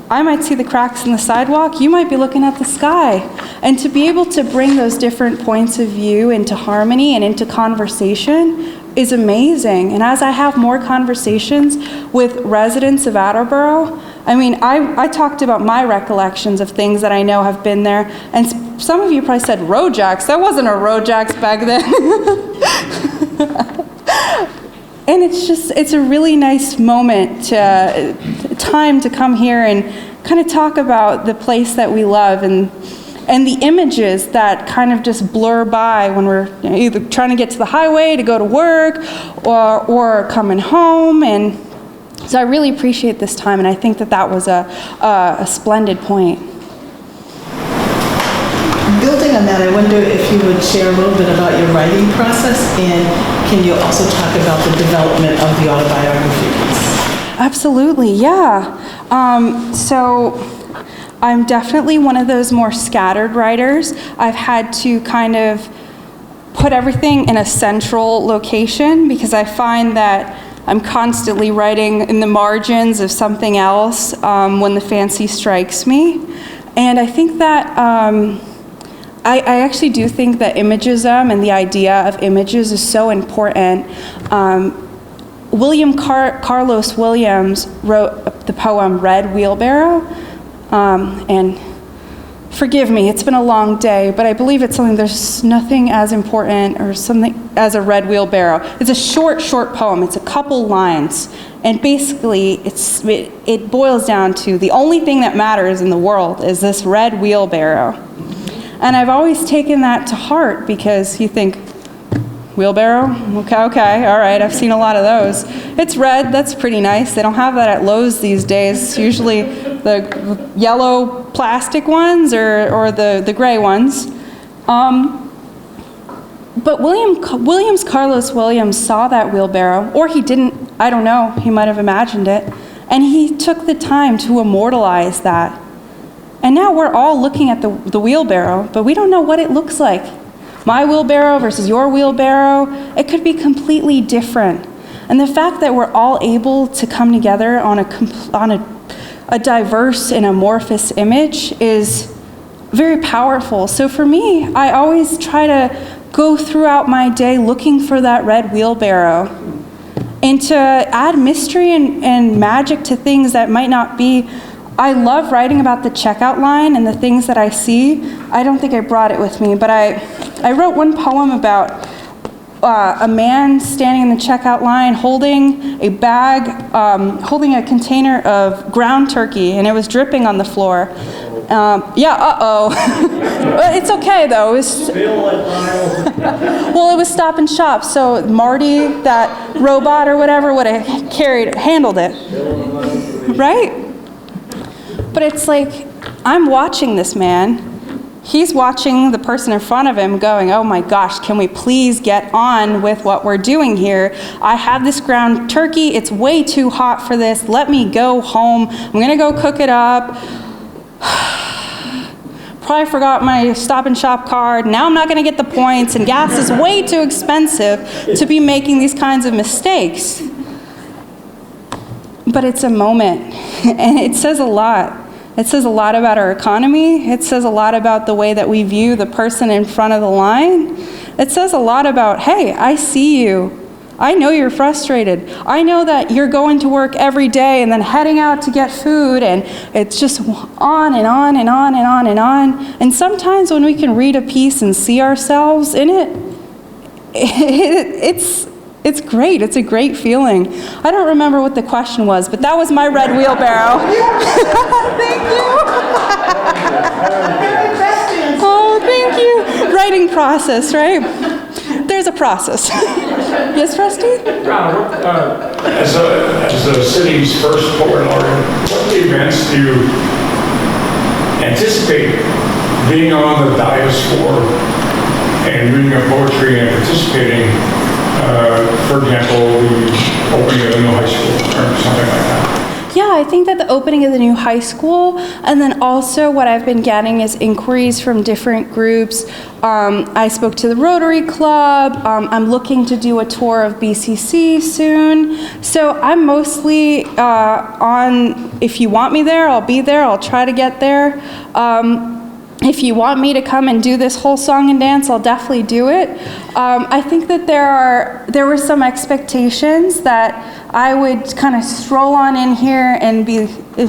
I might see the cracks in the sidewalk, you might be looking at the sky. And to be able to bring those different points of view into harmony and into conversation is amazing. And as I have more conversations with residents of Attleboro, I mean, I talked about my recollections of things that I know have been there, and some of you probably said Rojacks. That wasn't a Rojacks back then. And it's a really nice moment, time to come here and kind of talk about the place that we love and the images that kind of just blur by when we're either trying to get to the highway to go to work or coming home. And so I really appreciate this time, and I think that was a splendid point. Building on that, I wonder if you would share a little bit about your writing process, and can you also talk about the development of the autobiography piece? Absolutely, yeah. So I'm definitely one of those more scattered writers. I've had to kind of put everything in a central location because I find that I'm constantly writing in the margins of something else when the fancy strikes me. And I think that I actually do think that imagism and the idea of images is so important. Carlos Williams wrote the poem Red Wheelbarrow, and forgive me, it's been a long day, but I believe it's something, there's nothing as important or something as a red wheelbarrow. It's a short poem. It's a couple lines, and basically it boils down to the only thing that matters in the world is this red wheelbarrow. And I've always taken that to heart because you think, wheelbarrow? Okay, all right, I've seen a lot of those. It's red, that's pretty nice. They don't have that at Lowe's these days. Usually the yellow plastic ones or the gray ones. But Carlos Williams saw that wheelbarrow, or he didn't, I don't know, he might have imagined it, and he took the time to immortalize that. And now we're all looking at the wheelbarrow, but we don't know what it looks like. My wheelbarrow versus your wheelbarrow, it could be completely different. And the fact that we're all able to come together on a diverse and amorphous image is very powerful. So for me, I always try to go throughout my day looking for that red wheelbarrow and to add mystery and magic to things that might not be. I love writing about the checkout line and the things that I see. I don't think I brought it with me, but I wrote one poem about a man standing in the checkout line holding a bag, holding a container of ground turkey, and it was dripping on the floor. It's okay though. Well, it was Stop and Shop, so Marty, that robot or whatever, would have handled it, right? But it's like, I'm watching this man. he's watching the person in front of him going, oh my gosh, can we please get on with what we're doing here? I have this ground turkey. It's way too hot for this. Let me go home. I'm going to go cook it up. Probably forgot my Stop and Shop card. Now I'm not going to get the points, and gas is way too expensive to be making these kinds of mistakes. But it's a moment, and it says a lot. It says a lot about our economy. It says a lot about the way that we view the person in front of the line. It says a lot about, hey, I see you. I know you're frustrated. I know that you're going to work every day and then heading out to get food, and it's just on and on and on and on and on. And sometimes when we can read a piece and see ourselves in it, it's great. It's a great feeling. I don't remember what the question was, but that was my red wheelbarrow. Thank you. Oh, thank you. Writing process, right? There's a process. Yes, Trustee? As the city's first poet laureate, what events do you anticipate being on the dais for and reading a poetry and participating? For example, the opening of the new high school or something like that. Yeah, I think that the opening of the new high school, and then also what I've been getting is inquiries from different groups. I spoke to the Rotary Club. I'm looking to do a tour of BCC soon. So I'm mostly on, if you want me there, I'll be there. I'll try to get there. If you want me to come and do this whole song and dance, I'll definitely do it. I think that there were some expectations that I would kind of stroll on in here and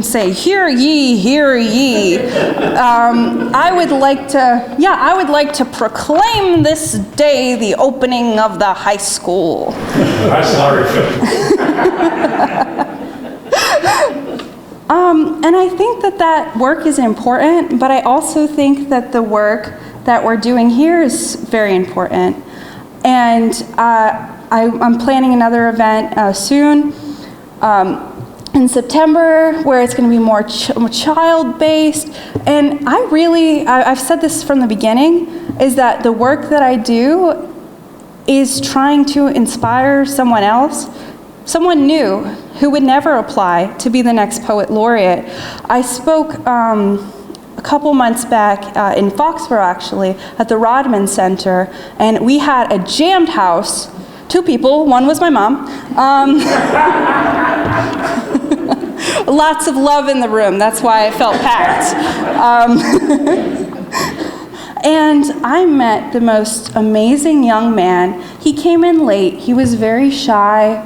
say, "Hear ye, hear ye." I would like to proclaim this day the opening of the high school. That's Larry. And I think that work is important, but I also think that the work that we're doing here is very important. And I'm planning another event soon in September where it's going to be more child-based. And I've said this from the beginning, is that the work that I do is trying to inspire someone else, someone new who would never apply to be the next Poet Laureate. I spoke a couple months back in Foxborough, actually, at the Rodman Center, and we had a jammed house, 2 people, one was my mom. Lots of love in the room, that's why I felt packed. And I met the most amazing young man. He came in late, he was very shy.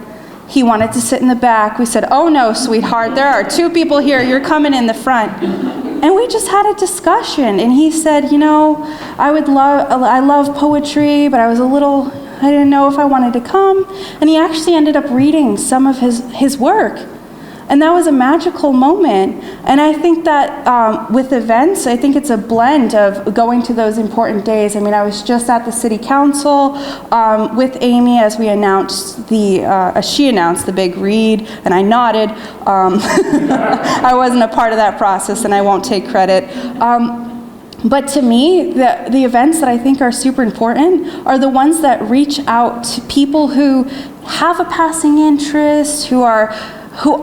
He wanted to sit in the back. We said, "Oh no, sweetheart, there are 2 people here, you're coming in the front." And we just had a discussion, and he said, "You know, I love poetry, but I didn't know if I wanted to come." And he actually ended up reading some of his work. And that was a magical moment. And I think that with events, I think it's a blend of going to those important days. I mean, I was just at the city council with Amy as we announced as she announced the big read, and I nodded. I wasn't a part of that process, and I won't take credit. But to me, the events that I think are super important are the ones that reach out to people who have a passing interest, who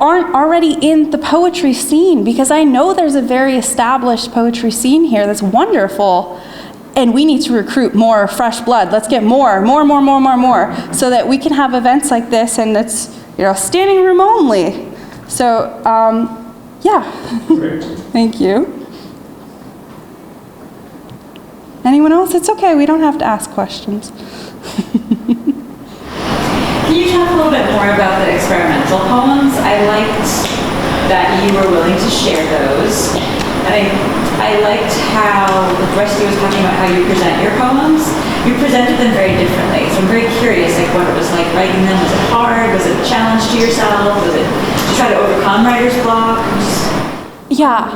aren't already in the poetry scene, because I know there's a very established poetry scene here that's wonderful, and we need to recruit more fresh blood. Let's get more, so that we can have events like this, and it's, standing room only. So, yeah. Thank you. Anyone else? It's okay, we don't have to ask questions. Can you talk a little bit more about the experimental poems? I liked that you were willing to share those. And I liked how the rest of you was talking about how you present your poems. You presented them very differently. So I'm very curious, what it was like writing them. Was it hard? Was it a challenge to yourself? Was it to try to overcome writer's block? Yeah.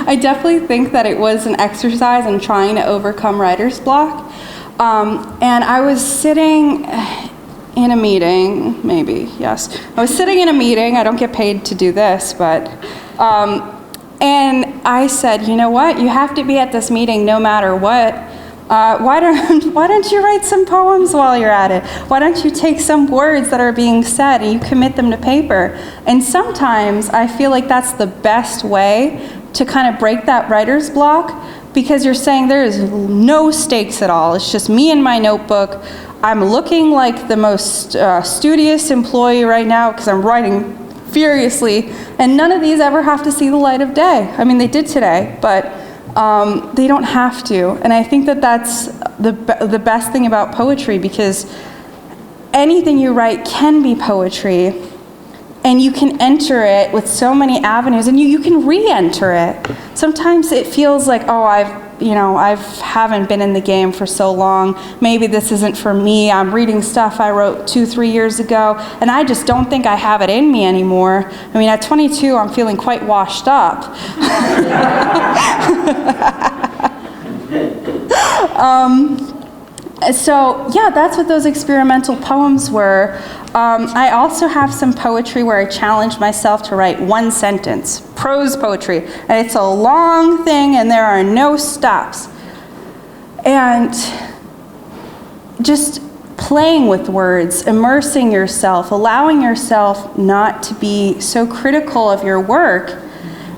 I definitely think that it was an exercise in trying to overcome writer's block. And I was sitting in a meeting, maybe, yes. I was sitting in a meeting, I don't get paid to do this, but, and I said, you know what? You have to be at this meeting no matter what. Why don't you write some poems while you're at it? Why don't you take some words that are being said and you commit them to paper? And sometimes I feel like that's the best way to kind of break that writer's block, because you're saying there is no stakes at all. It's just me and my notebook. I'm looking like the most studious employee right now because I'm writing furiously, and none of these ever have to see the light of day. I mean, they did today, but they don't have to. And I think that that's the best thing about poetry, because anything you write can be poetry, and you can enter it with so many avenues, and you can re-enter it. Sometimes it feels like, oh, I haven't been in the game for so long. Maybe this isn't for me. I'm reading stuff I wrote 2-3 years ago, and I just don't think I have it in me anymore. I mean, at 22, I'm feeling quite washed up. So yeah, that's what those experimental poems were. I also have some poetry where I challenged myself to write one sentence, prose poetry, and it's a long thing and there are no stops. And just playing with words, immersing yourself, allowing yourself not to be so critical of your work,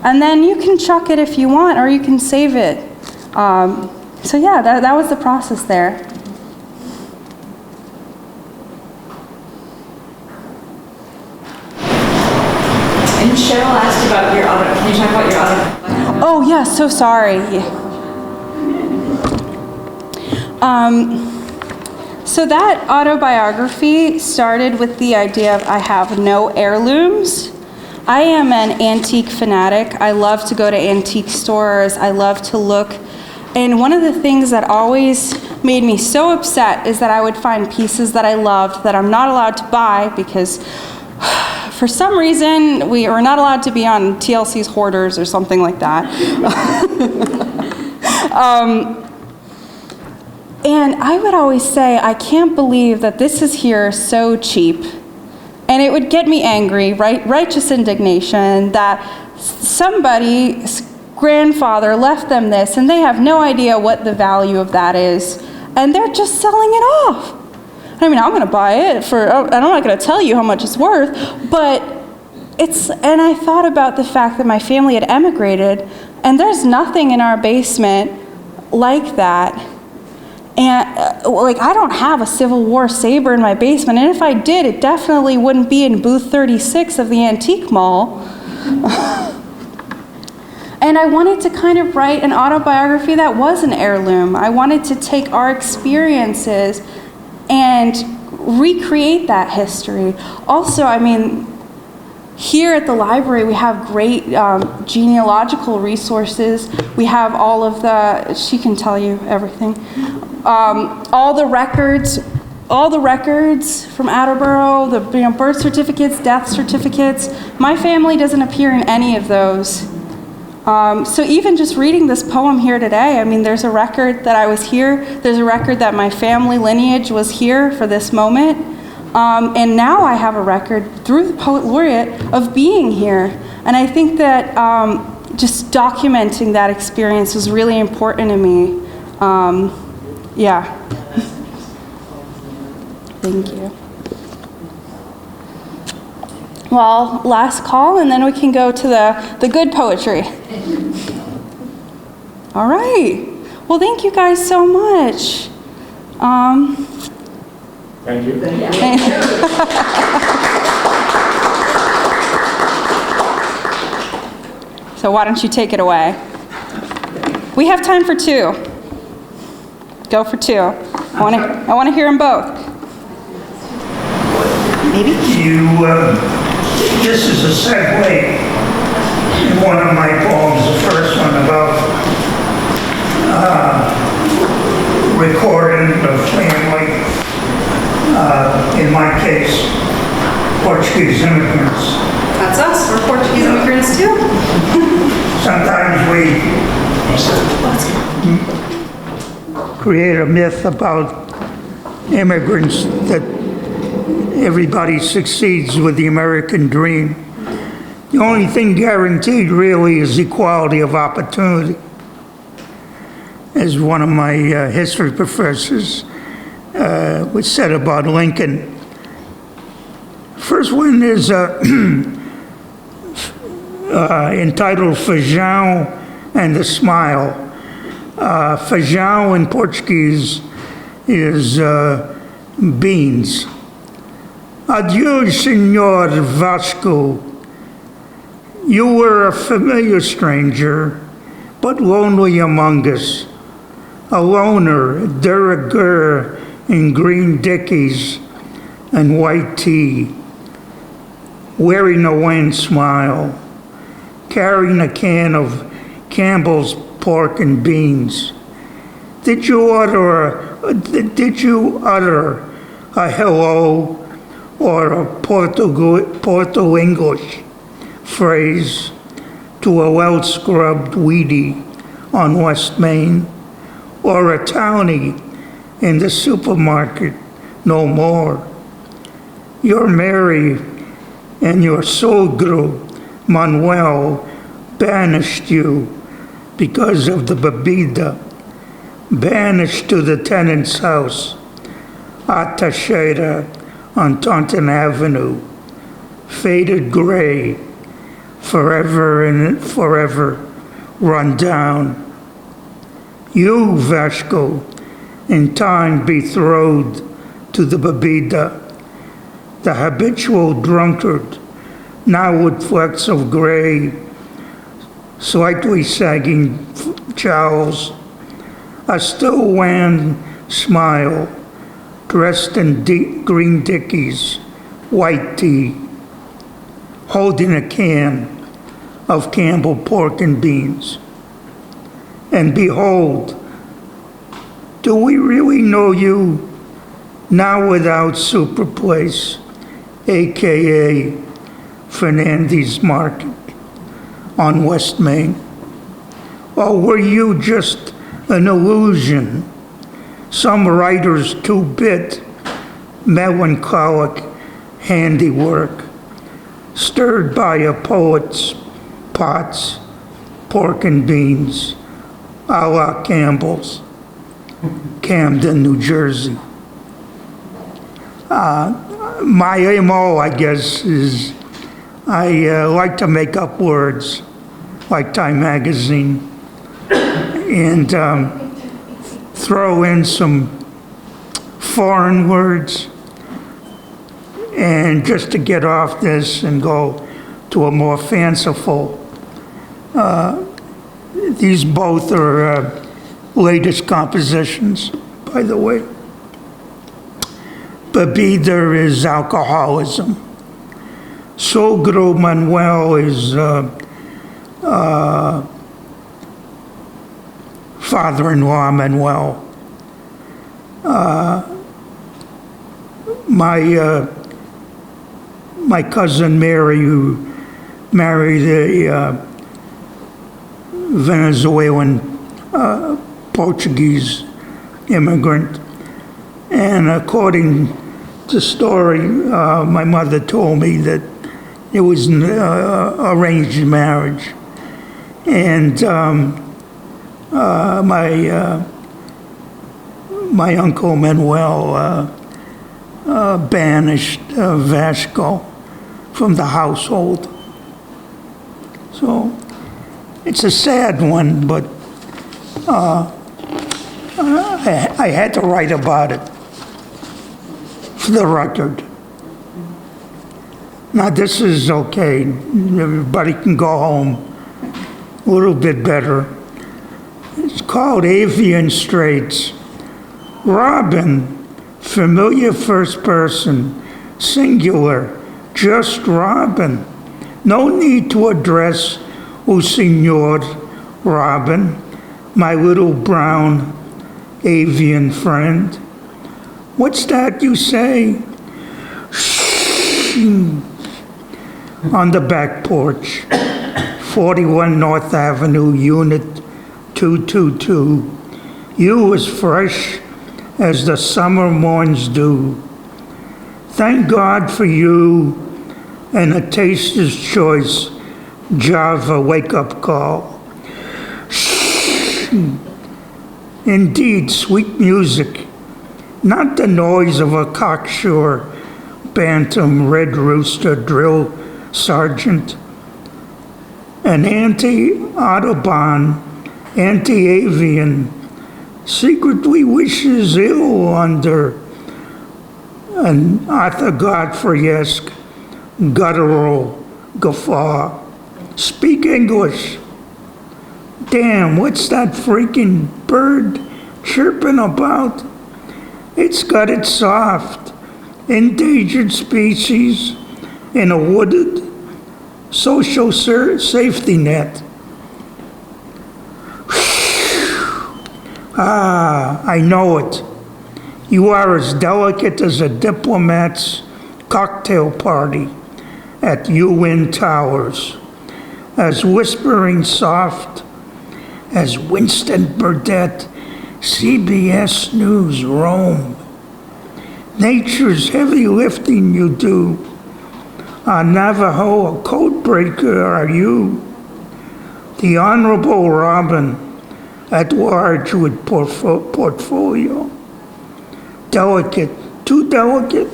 and then you can chuck it if you want, or you can save it. So yeah, that was the process there. And Cheryl asked about your other, can you talk about your other? Oh yeah, so sorry. So that autobiography started with the idea of I have no heirlooms. I am an antique fanatic. I love to go to antique stores. I love to look. And one of the things that always made me so upset is that I would find pieces that I loved that I'm not allowed to buy because for some reason we are not allowed to be on TLC's Hoarders or something like that. And I would always say, I can't believe that this is here so cheap. And it would get me angry, right? Righteous indignation that somebody's grandfather left them this and they have no idea what the value of that is. And they're just selling it off. I mean, I'm going to buy it for, and I'm not going to tell you how much it's worth, but and I thought about the fact that my family had emigrated and there's nothing in our basement like that. And I don't have a Civil War saber in my basement, and if I did, it definitely wouldn't be in booth 36 of the Antique Mall. And I wanted to kind of write an autobiography that was an heirloom. I wanted to take our experiences and recreate that history. Also, I mean, here at the library, we have great genealogical resources. We have all of she can tell you everything. All the records from Attleboro, the birth certificates, death certificates. My family doesn't appear in any of those. So even just reading this poem here today, I mean, there's a record that I was here. There's a record that my family lineage was here for this moment. And now I have a record through the Poet Laureate of being here. And I think that just documenting that experience was really important to me. Yeah. Thank you. Well, last call, and then we can go to the good poetry. All right. Well, thank you guys so much. Thank you. So why don't you take it away? We have time for two. Go for two. I want to hear them both. Maybe? This is a segue in one of my poems, the first one about recording the family, in my case, Portuguese immigrants. That's us. We're Portuguese immigrants too. Sometimes we create a myth about immigrants that everybody succeeds with the American dream. The only thing guaranteed really is equality of opportunity. As one of my history professors was said about Lincoln. First one is entitled Feijão and the Smile. Feijão in Portuguese is beans. Adieu, Senor Vasco. You were a familiar stranger, but lonely among us. A loner, de rigueur in green dickies and white tee, wearing a wan smile, carrying a can of Campbell's pork and beans. Did you utter a hello or a Porto English phrase to a well-scrubbed weedy on West Main, or a townie in the supermarket no more? Your Mary and your sogro Manuel banished you because of the bebida, banished to the tenant's house, at Teixeira on Taunton Avenue, faded gray, forever and forever run down. You, Vasco, in time betrothed to the bebida, the habitual drunkard, now with flecks of gray, slightly sagging jowls, a still wan smile, dressed in deep green dickies, white tee, holding a can of Campbell pork and beans. And behold, do we really know you now without Super Place, aka Fernandez Market on West Main? Or were you just an illusion, some writer's two-bit melancholic handiwork, stirred by a poet's pots, pork and beans, a la Campbell's, Camden, New Jersey? My MO, I guess, is I like to make up words, like Time Magazine, and throw in some foreign words, and just to get off this and go to a more fanciful. These both are latest compositions, by the way. Bebida is alcoholism. Sogro Manuel is father-in-law Manuel. My cousin Mary, who married a Venezuelan Portuguese immigrant, and according to story, my mother told me that it was an arranged marriage, and my uncle Manuel banished Vasco from the household. So it's a sad one, but I had to write about it for the record. Now this is okay. Everybody can go home a little bit better. It's called Avian Straits. Robin, familiar first person, singular, just Robin. No need to address O Senor Robin, my little brown avian friend. What's that you say? Shh. On the back porch, 41 North Avenue, Unit 222. You as fresh as the summer morn's dew. Thank God for you and a taster's choice Java wake-up call. Indeed, sweet music, not the noise of a cocksure, bantam, red rooster, drill sergeant. An anti-Audubon, anti-avian, secretly wishes ill under an Arthur Godfrey-esque guttural guffaw. Speak English. Damn, what's that freaking bird chirping about? It's got it soft. Endangered species in a wooded social safety net. Ah, I know it. You are as delicate as a diplomat's cocktail party at UN Towers, as whispering soft as Winston Burdett, CBS News, Rome. Nature's heavy lifting you do. A Navajo, a code breaker are you. The Honorable Robin, at large with portfolio. Delicate, too delicate?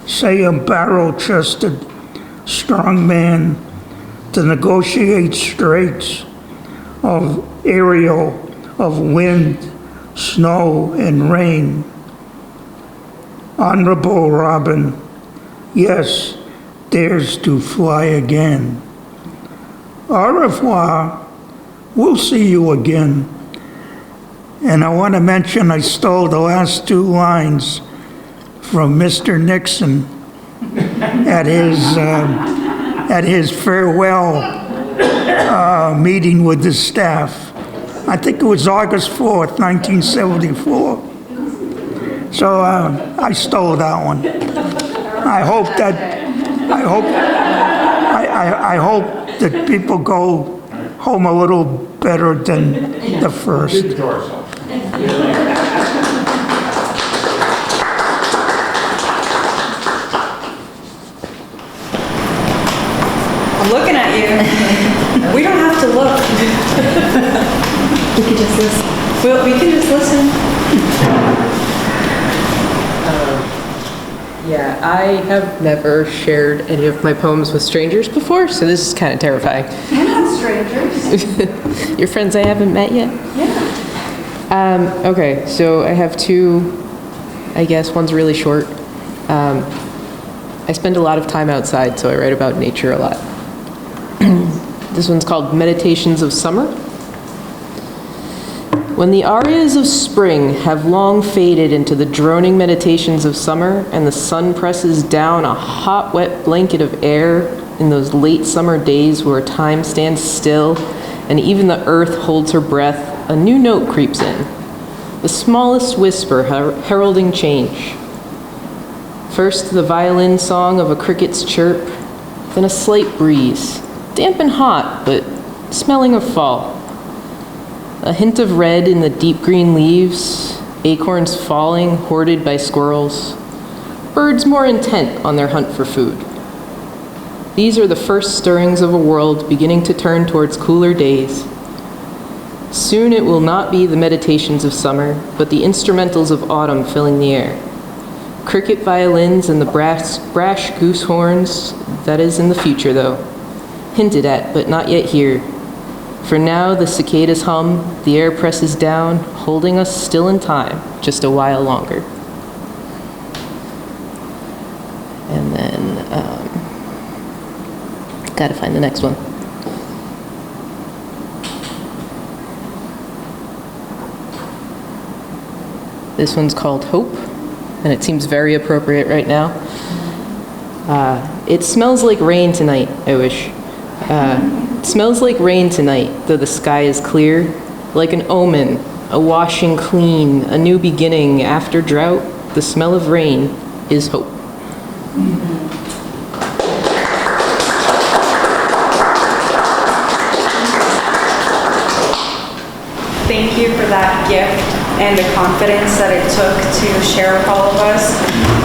Say a barrel-chested strong man to negotiate straits of aerial, of wind, snow, and rain. Honorable Robin, yes, dares to fly again. Au revoir. We'll see you again. And I want to mention I stole the last two lines from Mr. Nixon at his farewell meeting with the staff. I think it was August 4th, 1974. So I stole that one. I hope that people go home a little better than the first. I'm looking at you. We don't have to look. We could just listen. Well, we can just listen. Yeah, I have never shared any of my poems with strangers before, so this is kind of terrifying. We're not strangers. Your friends I haven't met yet? Yeah. Okay, so I have two, I guess one's really short. I spend a lot of time outside, so I write about nature a lot. This one's called Meditations of Summer. When the arias of spring have long faded into the droning meditations of summer, and the sun presses down a hot, wet blanket of air in those late summer days where time stands still and even the earth holds her breath, a new note creeps in, the smallest whisper heralding change. First, the violin song of a cricket's chirp, then a slight breeze, damp and hot, but smelling of fall. A hint of red in the deep green leaves, acorns falling, hoarded by squirrels, birds more intent on their hunt for food. These are the first stirrings of a world beginning to turn towards cooler days. Soon it will not be the meditations of summer, but the instrumentals of autumn filling the air. Cricket violins and the brash goose horns, that is in the future though. Hinted at, but not yet here. For now, the cicadas hum, the air presses down, holding us still in time, just a while longer. And then, gotta find the next one. This one's called Hope, and it seems very appropriate right now. It smells like rain tonight, I wish. It smells like rain tonight, though the sky is clear, like an omen, a washing clean, a new beginning after drought. The smell of rain is hope. Thank you for that gift and the confidence that it took to share with all of us.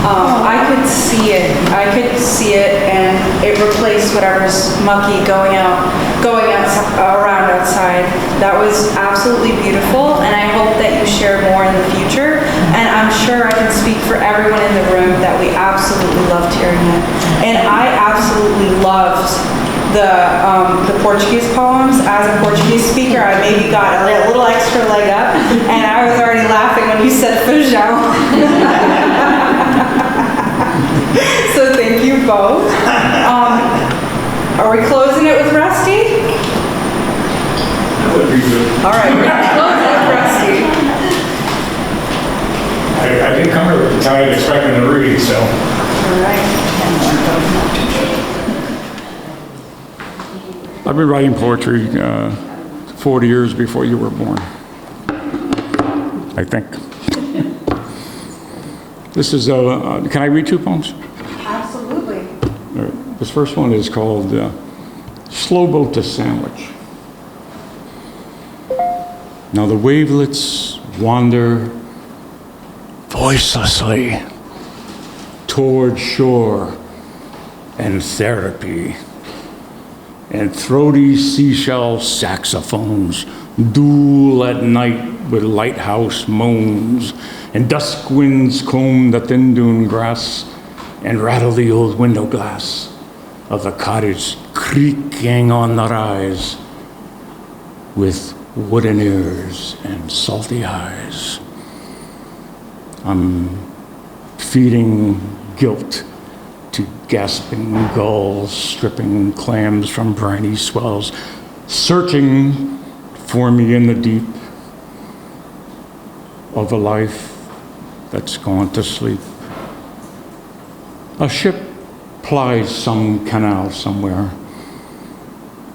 I could see it. And it replaced whatever's mucky going around outside. That was absolutely beautiful, and I hope that you share more in the future. And I'm sure I can speak for everyone in the room that we absolutely loved hearing it. And I absolutely loved the Portuguese poems. As a Portuguese speaker, I maybe got a little extra leg up, and I was already laughing when you said feijão. So thank you both. Are we closing it with Rusty? That would be good. All right, we're gonna close it with Rusty. I didn't come here tonight expecting to read, so. All right. I've been writing poetry 40 years before you were born, I think. This is, can I read 2 poems? Absolutely. All right. This first one is called Slow Boat to Sandwich. Now the wavelets wander voicelessly toward shore and therapy, and throaty seashell saxophones duel at night with lighthouse moans, and dusk winds comb the thin dune grass and rattle the old window glass of the cottage creaking on the rise with wooden ears and salty eyes. I'm feeding guilt to gasping gulls, stripping clams from briny swells, searching for me in the deep of a life that's gone to sleep. A ship plies some canal somewhere.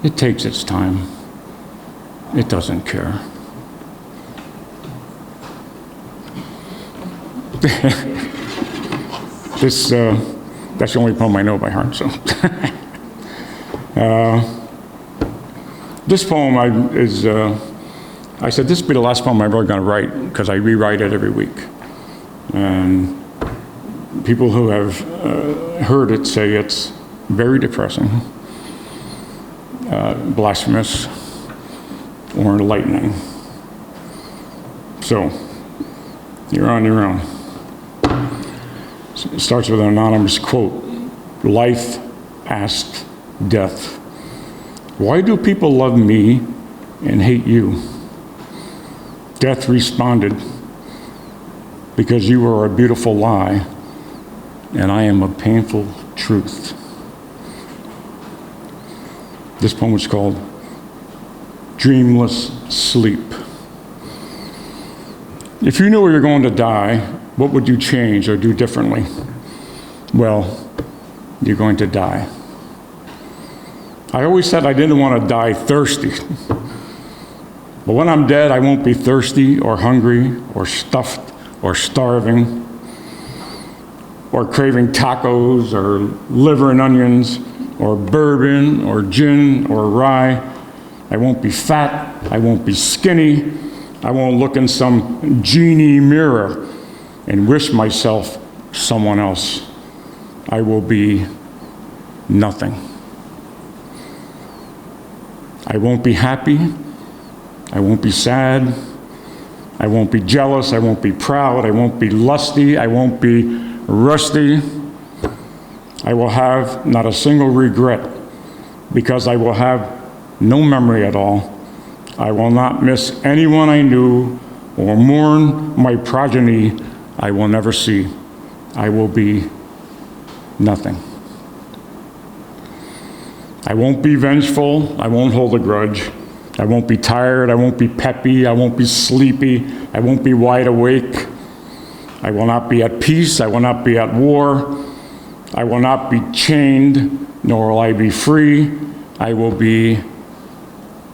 It takes its time. It doesn't care. That's the only poem I know by heart, so. This poem I said this would be the last poem I'm ever going to write, because I rewrite it every week. And people who have heard it say it's very depressing, blasphemous, or enlightening. So, you're on your own. It starts with an anonymous quote. Life asked death, "Why do people love me and hate you?" Death responded, "Because you are a beautiful lie, and I am a painful truth." This poem is called Dreamless Sleep. If you knew where you're going to die, what would you change or do differently? Well, you're going to die. I always said I didn't want to die thirsty. But when I'm dead, I won't be thirsty or hungry or stuffed or starving or craving tacos or liver and onions or bourbon or gin or rye. I won't be fat. I won't be skinny. I won't look in some genie mirror and wish myself someone else. I will be nothing. I won't be happy. I won't be sad. I won't be jealous. I won't be proud. I won't be lusty. I won't be rusty. I will have not a single regret, because I will have no memory at all. I will not miss anyone I knew or mourn my progeny I will never see. I will be nothing. I won't be vengeful. I won't hold a grudge. I won't be tired. I won't be peppy. I won't be sleepy. I won't be wide awake. I will not be at peace. I will not be at war. I will not be chained, nor will I be free. I will be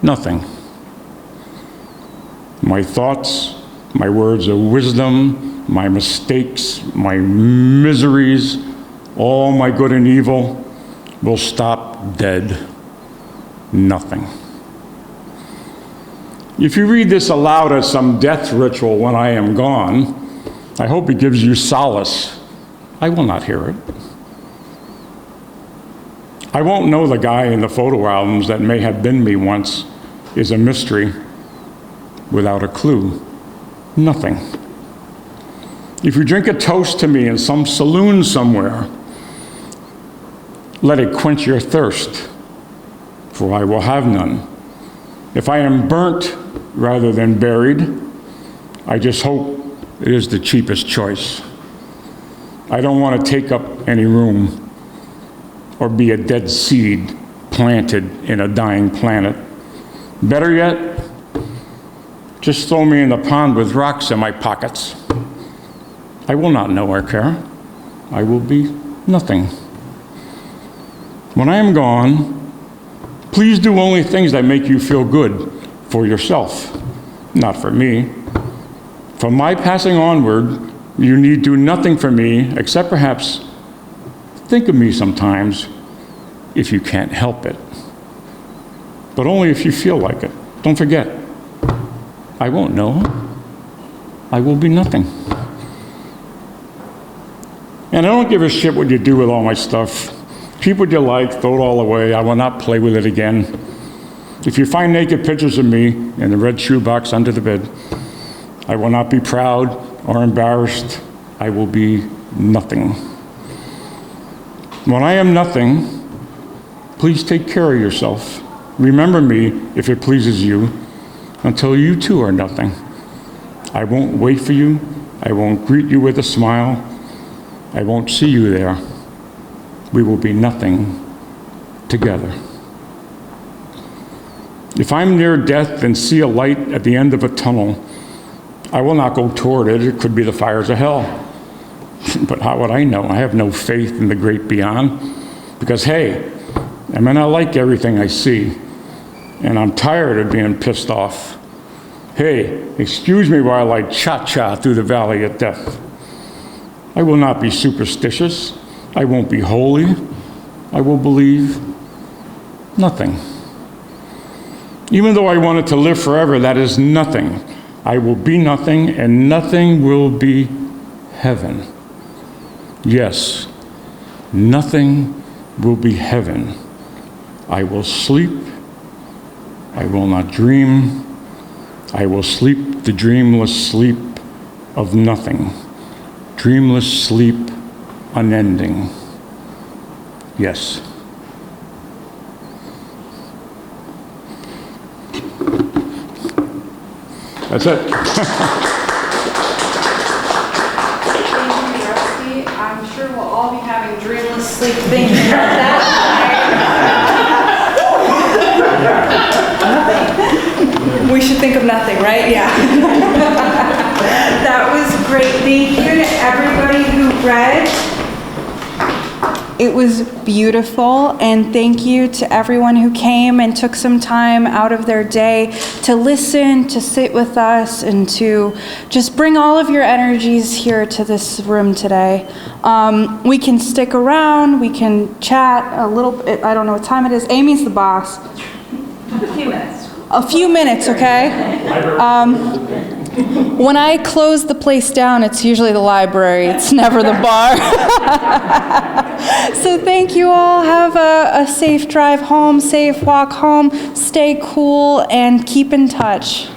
nothing. My thoughts, my words of wisdom, my mistakes, my miseries, all my good and evil will stop dead. Nothing. If you read this aloud as some death ritual when I am gone, I hope it gives you solace. I will not hear it. I won't know the guy in the photo albums that may have been me once is a mystery without a clue. Nothing. If you drink a toast to me in some saloon somewhere, let it quench your thirst, for I will have none. If I am burnt rather than buried, I just hope it is the cheapest choice. I don't want to take up any room or be a dead seed planted in a dying planet. Better yet, just throw me in the pond with rocks in my pockets. I will not know or care. I will be nothing. When I am gone, please do only things that make you feel good for yourself, not for me. From my passing onward, you need do nothing for me except perhaps think of me sometimes if you can't help it. But only if you feel like it. Don't forget, I won't know. I will be nothing. And I don't give a shit what you do with all my stuff. Keep what you like, throw it all away. I will not play with it again. If you find naked pictures of me in the red shoebox under the bed, I will not be proud or embarrassed. I will be nothing. When I am nothing, please take care of yourself. Remember me, if it pleases you, until you too are nothing. I won't wait for you. I won't greet you with a smile. I won't see you there. We will be nothing together. If I'm near death and see a light at the end of a tunnel, I will not go toward it. It could be the fires of hell. But how would I know? I have no faith in the great beyond. Because, hey, I may not like everything I see, and I'm tired of being pissed off. Hey, excuse me while I cha-cha through the valley of death. I will not be superstitious. I won't be holy. I will believe nothing. Even though I wanted to live forever, that is nothing. I will be nothing, and nothing will be heaven. Yes, nothing will be heaven. I will sleep. I will not dream. I will sleep the dreamless sleep of nothing. Dreamless sleep, unending. Yes. That's it. I'm sure we'll all be having dreamless sleep thinking about that. We should think of nothing, right? Yeah. That was great. Thank you to everybody who read. It was beautiful, and thank you to everyone who came and took some time out of their day to listen, to sit with us, and to just bring all of your energies here to this room today. We can stick around, we can chat a little bit. I don't know what time it is. Amy's the boss. A few minutes. A few minutes, okay? When I close the place down, it's usually the library. It's never the bar. So thank you all. Have a safe drive home, safe walk home. Stay cool and keep in touch.